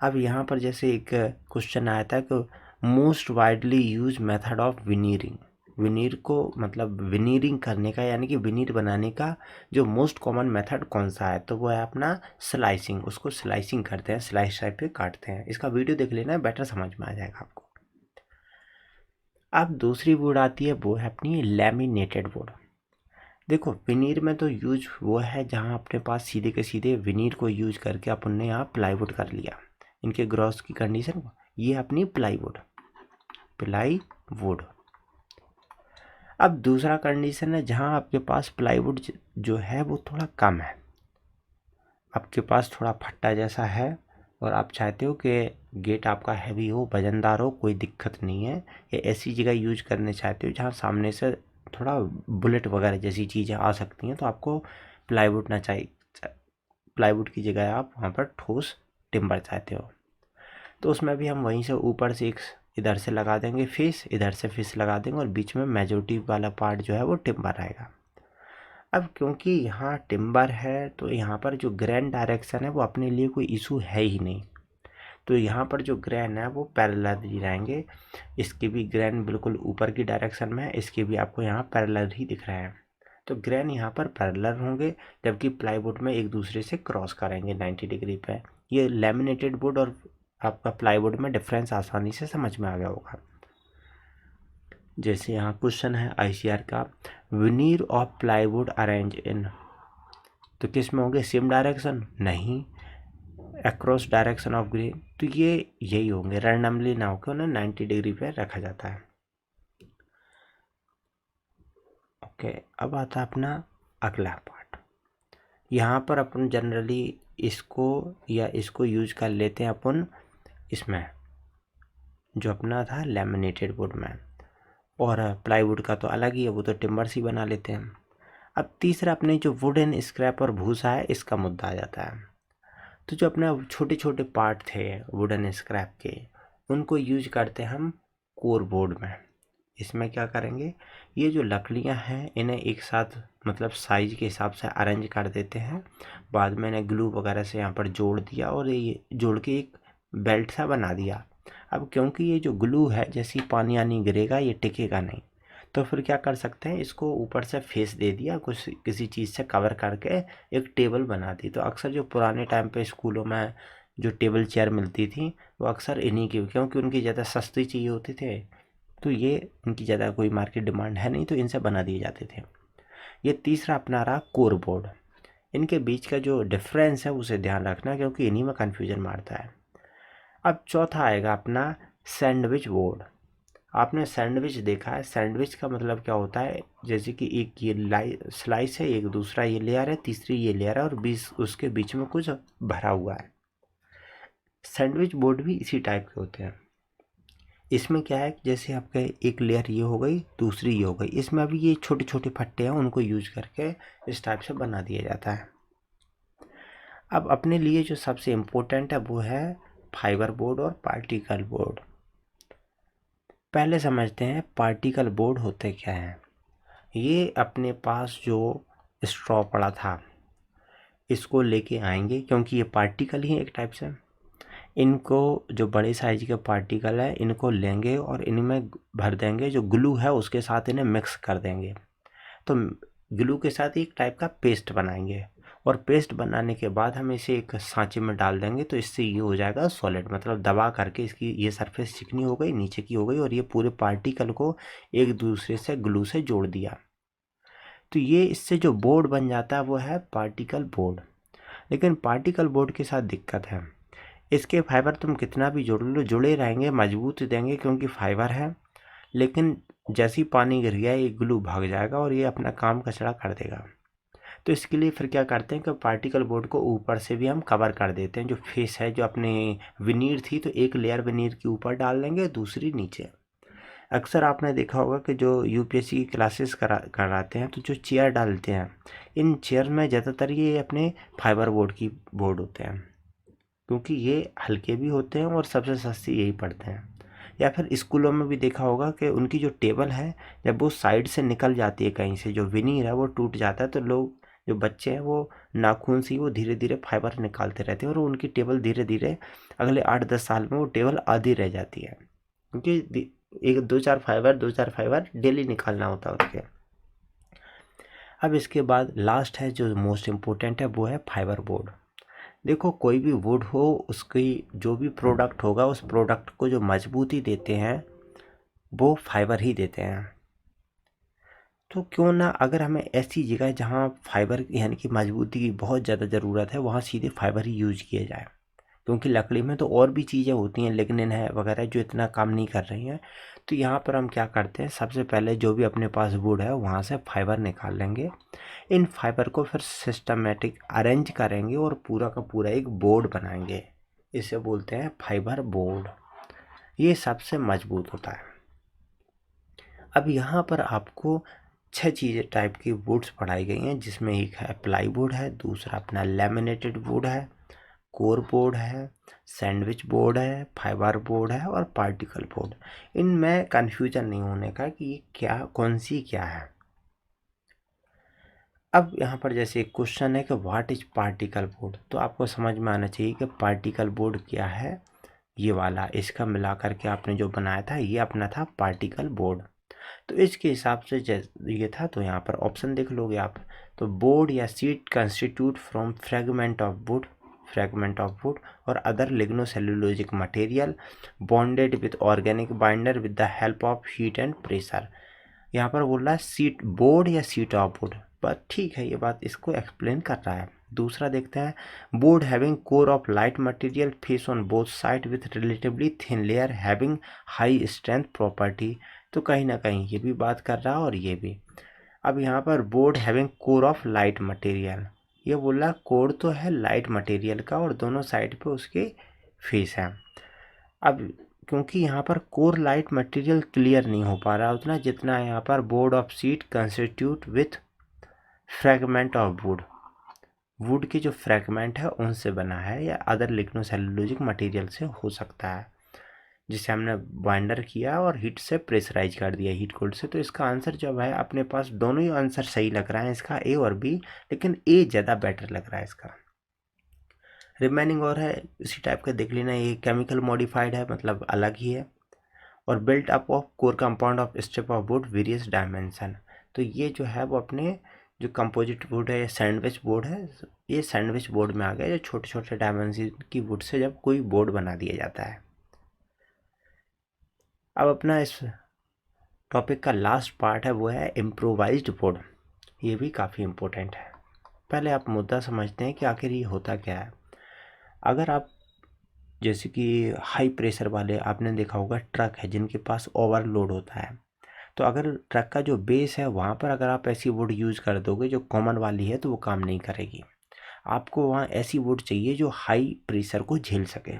अब यहाँ पर जैसे एक क्वेश्चन आया था कि most widely use method of veneering, veneer को मतलब विनीरिंग करने का यानी कि विनीर बनाने का जो मोस्ट कॉमन मेथड कौन सा है, तो वो है अपना स्लाइसिंग। उसको स्लाइसिंग करते हैं, स्लाइस टाइप पे काटते हैं। इसका वीडियो देख लेना, बेटर समझ में आ जाएगा आपको। अब दूसरी वुड आती है, वो है अपनी लैमिनेटेड वुड। देखो विनीर में तो यूज वो है जहाँ अपने पास सीधे के सीधे विनीर को यूज करके अपन ने यहाँ प्लाईवुड कर लिया। इनके ग्रॉस की कंडीशन ये अपनी प्लाईवुड, प्लाईवुड। अब दूसरा कंडीशन है जहाँ आपके पास प्लाईवुड जो है वो थोड़ा कम है, आपके पास थोड़ा फट्टा जैसा है और आप चाहते हो कि गेट आपका हैवी हो, वजनदार हो, कोई दिक्कत नहीं है, या ऐसी जगह यूज करने चाहते हो जहाँ सामने से थोड़ा बुलेट वगैरह जैसी चीज़ें आ सकती हैं, तो आपको प्लाईवुड ना चाहिए, प्लाईवुड की जगह आप वहाँ पर ठोस टिम्बर चाहते हो। तो उसमें भी हम वहीं से ऊपर से एक इधर से लगा देंगे फेस, इधर से फेस लगा देंगे और बीच में मेजॉरिटी वाला पार्ट जो है वो टिम्बर आएगा। अब क्योंकि यहाँ टिम्बर है तो यहाँ पर जो ग्रेन डायरेक्शन है वो अपने लिए कोई इशू है ही नहीं, तो यहाँ पर जो ग्रेन है वो पैरेलल ही रहेंगे। इसके भी ग्रेन बिल्कुल ऊपर की डायरेक्शन में है, इसके भी आपको यहाँ पैरेलल ही दिख रहा है। तो ग्रेन यहाँ पर पैरेलल होंगे जबकि प्लाईवुड में एक दूसरे से क्रॉस करेंगे 90 डिग्री पे। ये लैमिनेटेड वुड और आपका प्लाईवुड में डिफरेंस आसानी से समझ में आ गया होगा। जैसे यहाँ क्वेश्चन है ICR का, विनीर ऑफ प्लाईवुड अरेंज इन, तो किस में होंगे, सेम डायरेक्शन नहीं, अक्रॉस डायरेक्शन ऑफ ग्रेन, तो ये यही होंगे, रैंडमली ना होकर उन्हें 90 डिग्री पे रखा जाता है। ओके, अब आता है अपना अगला पार्ट। यहाँ पर अपन जनरली इसको या इसको यूज कर लेते हैं अपन इसमें जो अपना था लैमिनेटेड वुड में, और प्लाईवुड का तो अलग ही है, वो तो टिम्बर से बना लेते हैं। अब तीसरा अपने जो वुडन स्क्रैप और भूसा है इसका मुद्दा आ जाता है। तो जो अपने छोटे छोटे पार्ट थे वुडन स्क्रैप के, उनको यूज करते हैं हम कोर बोर्ड में। इसमें क्या करेंगे, ये जो लकड़ियां हैं इन्हें एक साथ मतलब साइज के हिसाब से अरेंज कर देते हैं, बाद में इन्हें ग्लू वगैरह से यहाँ पर जोड़ दिया और ये जोड़ के एक बेल्ट सा बना दिया। अब क्योंकि ये जो ग्लू है जैसे ही पानी आनी गिरेगा ये टिकेगा नहीं, तो फिर क्या कर सकते हैं, इसको ऊपर से फेस दे दिया, कुछ किसी चीज़ से कवर करके एक टेबल बना दी। तो अक्सर जो पुराने टाइम पे स्कूलों में जो टेबल चेयर मिलती थी वो अक्सर इन्हीं की, क्योंकि उनकी ज़्यादा सस्ती चाहिए होते थे, तो ये इनकी ज़्यादा कोई मार्केट डिमांड है नहीं, तो इनसे बना दिए जाते थे। ये तीसरा अपना रहा कोर बोर्ड। इनके बीच का जो डिफरेंस है उसे ध्यान रखना, क्योंकि इन्हीं में कन्फ्यूजन मारता है। अब चौथा आएगा अपना सैंडविच बोर्ड। आपने सैंडविच देखा है, सैंडविच का मतलब क्या होता है, जैसे कि एक ये स्लाइस है, एक दूसरा ये लेयर है, तीसरी ये लेयर है और बीच उसके बीच में कुछ भरा हुआ है। सैंडविच बोर्ड भी इसी टाइप के होते हैं। इसमें क्या है, जैसे आपके एक लेयर ये हो गई, दूसरी ये हो गई, इसमें अभी ये छोटे छोटे फट्टे हैं, उनको यूज करके इस टाइप से बना दिया जाता है। अब अपने लिए जो सबसे इम्पोर्टेंट है वो है फाइबर बोर्ड और पार्टिकल बोर्ड। पहले समझते हैं पार्टिकल बोर्ड होते क्या हैं। ये अपने पास जो स्ट्रॉ पड़ा था इसको लेके आएंगे, क्योंकि ये पार्टिकल ही एक टाइप से, इनको जो बड़े साइज के पार्टिकल है इनको लेंगे और इनमें भर देंगे, जो ग्लू है उसके साथ इन्हें मिक्स कर देंगे। तो ग्लू के साथ एक टाइप का पेस्ट बनाएंगे, और पेस्ट बनाने के बाद हम इसे एक सांचे में डाल देंगे, तो इससे ये हो जाएगा सॉलिड, मतलब दबा करके इसकी ये सरफेस चिकनी हो गई, नीचे की हो गई, और ये पूरे पार्टिकल को एक दूसरे से ग्लू से जोड़ दिया। तो ये इससे जो बोर्ड बन जाता है वो है पार्टिकल बोर्ड। लेकिन पार्टिकल बोर्ड के साथ दिक्कत है, इसके फाइबर तुम कितना भी जोड़ लो जुड़े रहेंगे, मजबूत देंगे क्योंकि फाइबर है, लेकिन जैसे ही पानी गिर गया ये ग्लू भाग जाएगा और ये अपना काम कचरा कर देगा। तो इसके लिए फिर क्या करते हैं कि पार्टिकल बोर्ड को ऊपर से भी हम कवर कर देते हैं, जो फेस है, जो अपने विनीर थी तो एक लेयर विनीर के ऊपर डाल देंगे, दूसरी नीचे। अक्सर आपने देखा होगा कि जो यूपीएससी की क्लासेस कराते हैं तो जो चेयर डालते हैं, इन चेयर में ज़्यादातर ये अपने फाइबर बोर्ड की बोर्ड होते हैं, क्योंकि ये हल्के भी होते हैं और सबसे सस्ती यही पड़ते हैं। या फिर स्कूलों में भी देखा होगा कि उनकी जो टेबल है जब वो साइड से निकल जाती है, कहीं से जो विनीर है वो टूट जाता है, तो लोग जो बच्चे हैं वो नाखून से वो धीरे धीरे फाइबर निकालते रहते हैं, और उनकी टेबल धीरे धीरे अगले 8-10 साल में वो टेबल आधी रह जाती है, क्योंकि एक दो चार फाइबर डेली निकालना होता है उसके। अब इसके बाद लास्ट है जो मोस्ट इम्पोर्टेंट है, वो है फाइबर बोर्ड। देखो कोई भी वुड हो, उसकी जो भी प्रोडक्ट होगा उस प्रोडक्ट को जो मजबूती देते हैं वो फाइबर ही देते हैं। तो क्यों ना, अगर हमें ऐसी जगह जहाँ फाइबर यानी कि मजबूती की बहुत ज़्यादा ज़रूरत है वहाँ सीधे फाइबर ही यूज किया जाए, क्योंकि लकड़ी में तो और भी चीज़ें होती हैं, लिग्निन है वगैरह जो इतना काम नहीं कर रही हैं। तो यहाँ पर हम क्या करते हैं, सबसे पहले जो भी अपने पास वुड है वहाँ से फाइबर निकाल लेंगे, इन फाइबर को फिर सिस्टमेटिक अरेंज करेंगे और पूरा का पूरा एक बोर्ड बनाएंगे, इसे बोलते हैं फाइबर बोर्ड। ये सबसे मजबूत होता है। अब यहाँ पर आपको 6 चीज़ें टाइप की वुड्स पढ़ाई गई हैं, जिसमें एक है प्लाई बोर्ड है, दूसरा अपना लेमिनेटेड वुड है, कोर बोर्ड है, सैंडविच बोर्ड है, फाइबर बोर्ड है और पार्टिकल बोर्ड। इनमें कन्फ्यूजन नहीं होने का कि ये क्या कौन सी क्या है। अब यहाँ पर जैसे एक क्वेश्चन है कि व्हाट इज पार्टिकल बोर्ड, तो आपको समझ में आना चाहिए कि पार्टिकल बोर्ड क्या है। ये वाला इसका मिला करके आपने जो बनाया था ये अपना था पार्टिकल बोर्ड। तो इसके हिसाब से ये था, तो यहाँ पर ऑप्शन देख लोगे आप, तो बोर्ड या sheet constitute from fragment of wood और other lignocellulosic material bonded with organic binder with the help of heat and pressure. यहाँ पर बोल रहा है सीट बोर्ड या सीट ऑफ वुड, बस ठीक है, ये बात इसको एक्सप्लेन कर रहा है। दूसरा देखते हैं, board having core of light material face on both side with relatively thin layer having high strength property. तो कहीं ना कहीं ये भी बात कर रहा है और ये भी। अब यहाँ पर board having core of light material, ये बोल रहा है कोर तो है लाइट मटेरियल का और दोनों साइड पे उसके फेस हैं। अब क्योंकि यहाँ पर कोर लाइट मटेरियल क्लियर नहीं हो पा रहा उतना, जितना यहाँ पर board of seat constitute with fragment of would के जो फ्रैगमेंट है उनसे बना है, या अदर लिग्नोसेल्यूलोजिक मटेरियल से हो सकता है, जिसे हमने बाइंडर किया और हीट से प्रेशराइज कर दिया, हीट कोल्ड से। तो इसका आंसर जो है अपने पास दोनों ही आंसर सही लग रहा है, इसका ए और बी, लेकिन ए ज़्यादा बेटर लग रहा है इसका। रिमेनिंग और है इसी टाइप का देख लेना, ये केमिकल मॉडिफाइड है मतलब अलग ही है, और built up of core compound of strip of would various dimension. तो ये जो है वो अपने जो कंपोजिट वुड है, सैंडविच बोर्ड है, ये सैंडविच बोर्ड में आ गया, जो छोटे छोटे डायमेंशन की वुड से जब कोई बोर्ड बना दिया जाता है। अब अपना इस टॉपिक का लास्ट पार्ट है, वो है इम्प्रोवाइज्ड बोर्ड। ये भी काफ़ी इम्पोर्टेंट है। पहले आप मुद्दा समझते हैं कि आखिर ये होता क्या है। अगर आप जैसे कि हाई प्रेशर वाले, आपने देखा होगा ट्रक है जिनके पास ओवरलोड होता है, तो अगर ट्रक का जो बेस है वहाँ पर अगर आप ऐसी वुड यूज़ कर दोगे जो कॉमन वाली है, तो वो काम नहीं करेगी। आपको वहाँ ऐसी वुड चाहिए जो हाई प्रेशर को झेल सके।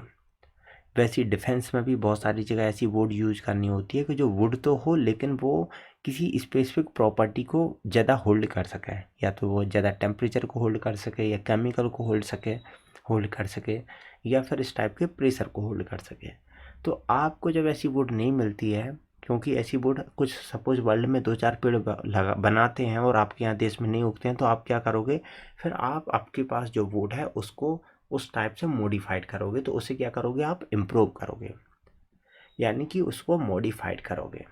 वैसे डिफेंस में भी बहुत सारी जगह ऐसी वुड यूज़ करनी होती है कि जो वुड तो हो लेकिन वो किसी स्पेसिफिक प्रॉपर्टी को ज़्यादा होल्ड कर सके, या तो वो ज़्यादा टेम्परेचर को होल्ड कर सके, या केमिकल को होल्ड कर सके, या फिर इस टाइप के प्रेशर को होल्ड कर सके। तो आपको जब ऐसी वुड नहीं मिलती है, क्योंकि ऐसी वुड कुछ सपोज वर्ल्ड में 2-4 पेड़ बनाते हैं और आपके यहाँ देश में नहीं उगते हैं, तो आप क्या करोगे, फिर आप आपके पास जो वुड है उसको उस टाइप से मॉडिफाइड करोगे। तो उसे क्या करोगे, आप इम्प्रूव करोगे, यानी कि उसको मॉडिफाइड करोगे।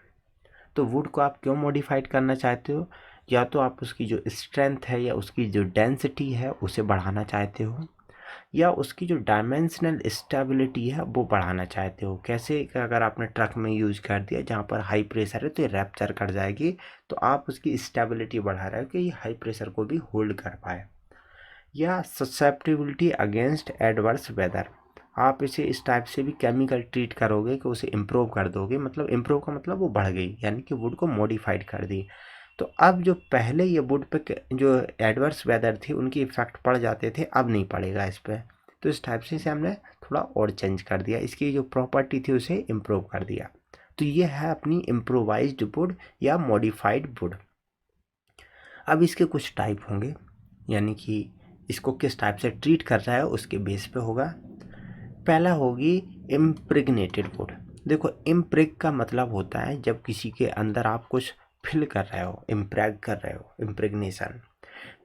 तो वुड को आप क्यों मॉडिफाइड करना चाहते हो, या तो आप उसकी जो स्ट्रेंथ है या उसकी जो डेंसिटी है उसे बढ़ाना चाहते हो, या उसकी जो डायमेंशनल स्टेबिलिटी है वो बढ़ाना चाहते हो। कैसे कि अगर आपने ट्रक में यूज़ कर दिया जहाँ पर हाई प्रेशर है तो ये रैप्चर कर जाएगी, तो आप उसकी स्टेबिलिटी बढ़ा रहे हो कि ये हाई प्रेशर को भी होल्ड कर पाए। या ससेप्टिबिलिटी अगेंस्ट एडवर्स वेदर, आप इसे इस टाइप से भी केमिकल ट्रीट करोगे कि उसे इम्प्रूव कर दोगे। मतलब इम्प्रूव का मतलब वो बढ़ गई, यानी कि वुड को मॉडिफाइड कर दी। तो अब जो पहले ये वुड पे जो एडवर्स वेदर थी उनकी इफेक्ट पड़ जाते थे, अब नहीं पड़ेगा इस पर। तो इस टाइप से इसे हमने थोड़ा और चेंज कर दिया, इसकी जो प्रॉपर्टी थी उसे इम्प्रूव कर दिया। तो ये है अपनी इम्प्रोवाइज्ड वुड या मॉडिफाइड वुड। अब इसके कुछ टाइप होंगे, यानी कि इसको किस टाइप से ट्रीट कर रहा है उसके बेस पे होगा। पहला होगी इम्प्रेग्नेटेड वुड। देखो, इम्प्रेग का मतलब होता है जब किसी के अंदर आप कुछ फिल कर रहे हो, इम्प्रैग कर रहे हो, इम्प्रेगनेशन।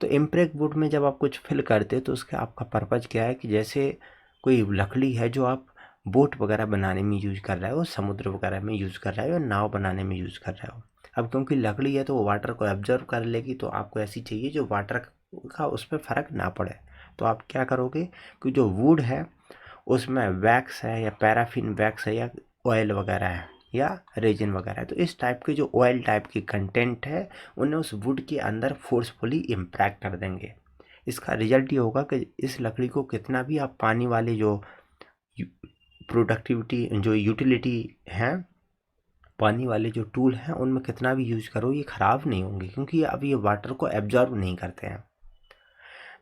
तो इम्प्रेग वुड में जब आप कुछ फिल करते हो तो उसका आपका पर्पज़ क्या है कि जैसे कोई लकड़ी है जो आप बोट वगैरह बनाने में यूज़ कर रहे हो, समुद्र वगैरह में यूज़ कर रहे हो, नाव बनाने में यूज़ कर रहे हो। अब क्योंकि लकड़ी है तो वो वाटर को एब्जर्व कर लेगी, तो आपको ऐसी चाहिए जो वाटर का उस पर फ़र्क ना पड़े। तो आप क्या करोगे कि जो वुड है उसमें वैक्स है या पैराफिन वैक्स है या ऑयल वगैरह है या रेजिन वगैरह है, तो इस टाइप के जो ऑयल टाइप की कंटेंट है उन्हें उस वुड के अंदर फोर्सफुली इम्प्रैक्ट कर देंगे। इसका रिजल्ट ये होगा कि इस लकड़ी को कितना भी आप पानी वाले जो प्रोडक्टिविटी जो यूटिलिटी हैं, पानी वाले जो टूल हैं उनमें कितना भी यूज़ करो ये ख़राब नहीं होंगे, क्योंकि अब ये वाटर को एब्जॉर्ब नहीं करते हैं।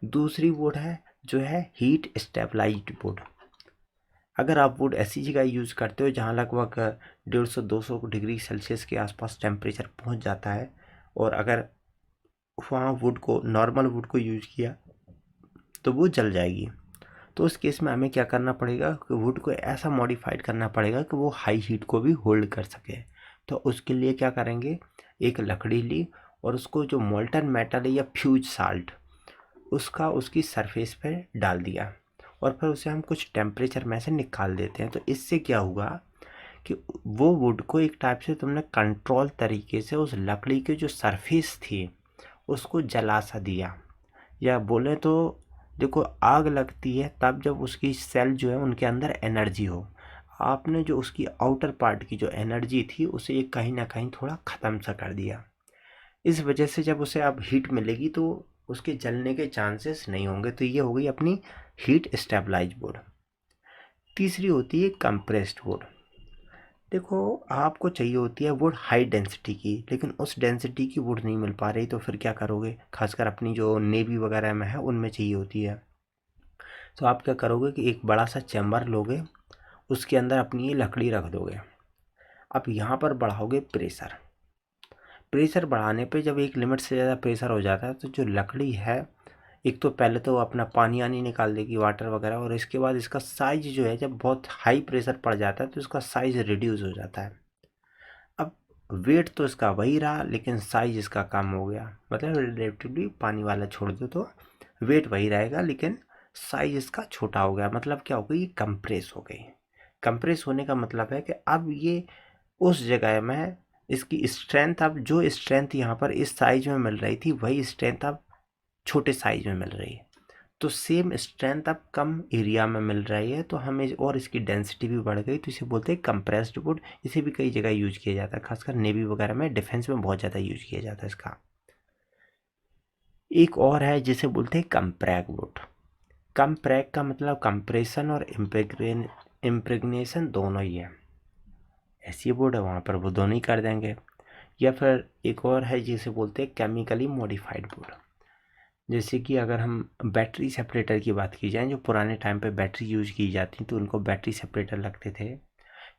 दूसरी वुड है जो है हीट स्टेबलाइज्ड वुड। अगर आप वुड ऐसी जगह यूज़ करते हो जहाँ लगभग 150-200 डिग्री सेल्सियस के आसपास टेम्परेचर पहुँच जाता है, और अगर वहाँ वुड को नॉर्मल वुड को यूज़ किया तो वो जल जाएगी। तो उस केस में हमें क्या करना पड़ेगा कि वुड को ऐसा मॉडिफाइड करना पड़ेगा कि वो हाई हीट को भी होल्ड कर सके। तो उसके लिए क्या करेंगे, एक लकड़ी ली और उसको जो मोल्टन मेटल है या फ्यूज साल्ट उसका उसकी सरफेस पे डाल दिया, और फिर उसे हम कुछ टेम्परेचर में से निकाल देते हैं। तो इससे क्या हुआ कि वो वुड को एक टाइप से तुमने कंट्रोल तरीके से उस लकड़ी की जो सरफेस थी उसको जला सा दिया। या बोले तो देखो, आग लगती है तब जब उसकी सेल जो है उनके अंदर एनर्जी हो। आपने जो उसकी आउटर पार्ट की जो एनर्जी थी उसे ये कहीं ना कहीं थोड़ा ख़त्म सा कर दिया। इस वजह से जब उसे अब हीट मिलेगी तो उसके जलने के चांसेस नहीं होंगे। तो ये हो गई अपनी हीट स्टेबलाइज वुड। तीसरी होती है कंप्रेस्ड वुड। देखो, आपको चाहिए होती है वुड हाई डेंसिटी की, लेकिन उस डेंसिटी की वुड नहीं मिल पा रही, तो फिर क्या करोगे, खासकर अपनी जो नेवी वगैरह में है उनमें चाहिए होती है। तो आप क्या करोगे कि एक बड़ा सा चैम्बर लोगे, उसके अंदर अपनी ये लकड़ी रख दोगे। अब यहाँ पर बढ़ाओगे प्रेशर। प्रेशर बढ़ाने पे जब एक लिमिट से ज़्यादा प्रेशर हो जाता है तो जो लकड़ी है, एक तो पहले तो अपना पानी आनी निकाल देगी, वाटर वगैरह, और इसके बाद इसका साइज जो है जब बहुत हाई प्रेशर पड़ जाता है तो इसका साइज रिड्यूस हो जाता है। अब वेट तो इसका वही रहा लेकिन साइज इसका कम हो गया, मतलब रिलेटिवली पानी वाला छोड़ दो तो वेट वही रहेगा लेकिन साइज इसका छोटा हो गया। मतलब क्या हो गई, ये कंप्रेस हो गई। कंप्रेस होने का मतलब है कि अब ये उस जगह में इसकी स्ट्रेंथ, अब जो स्ट्रेंथ यहाँ पर इस साइज में मिल रही थी वही स्ट्रेंथ अब छोटे साइज में मिल रही है। तो सेम स्ट्रेंथ अब कम एरिया में मिल रही है, तो हमें और इसकी डेंसिटी भी बढ़ गई, तो इसे बोलते हैं कंप्रेस्ड वुड। इसे भी कई जगह यूज किया जाता है, खासकर नेवी वगैरह में, डिफेंस में बहुत ज़्यादा यूज किया जाता है इसका। एक और है जिसे बोलते हैं कंप्रैग वुड। कंप्रैग का मतलब कंप्रेशन और इम्प्रेगनेशन दोनों ही है। ऐसी वुड है वहाँ पर वो दोनों ही कर देंगे। या फिर एक और है जिसे बोलते हैं केमिकली मॉडिफाइड वुड। जैसे कि अगर हम बैटरी सेपरेटर की बात की जाए, जो पुराने टाइम पे बैटरी यूज की जाती तो उनको बैटरी सेपरेटर लगते थे।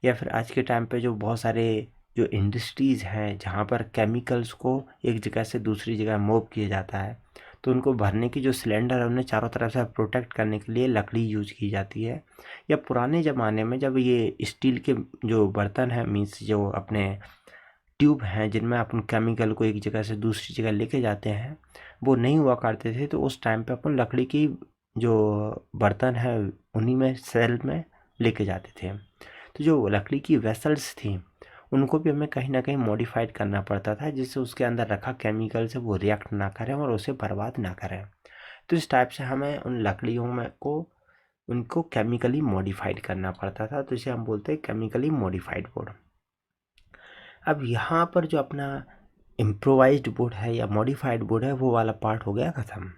या फिर आज के टाइम पे जो बहुत सारे जो इंडस्ट्रीज़ हैं जहाँ पर केमिकल्स को एक जगह से दूसरी जगह मूव किया जाता है, तो उनको भरने की जो सिलेंडर है उन्हें चारों तरफ से प्रोटेक्ट करने के लिए लकड़ी यूज की जाती है। या पुराने ज़माने में जब ये स्टील के जो बर्तन हैं, मीन्स जो अपने ट्यूब हैं जिनमें अपन केमिकल को एक जगह से दूसरी जगह लेके जाते हैं, वो नहीं हुआ करते थे, तो उस टाइम पे अपन लकड़ी की जो बर्तन है उन्हीं में सेल में लेके जाते थे। तो जो लकड़ी की वेसल्स थी उनको भी हमें कहीं ना कहीं मॉडिफाइड करना पड़ता था, जिससे उसके अंदर रखा केमिकल से वो रिएक्ट ना करें और उसे बर्बाद ना करें। तो इस टाइप से हमें उन लकड़ियों में को उनको केमिकली मॉडिफाइड करना पड़ता था, तो इसे हम बोलते हैं केमिकली मॉडिफाइड वुड। अब यहाँ पर जो अपना इम्प्रोवाइज्ड वुड है या मॉडिफाइड वुड है, वो वाला पार्ट हो गया ख़त्म।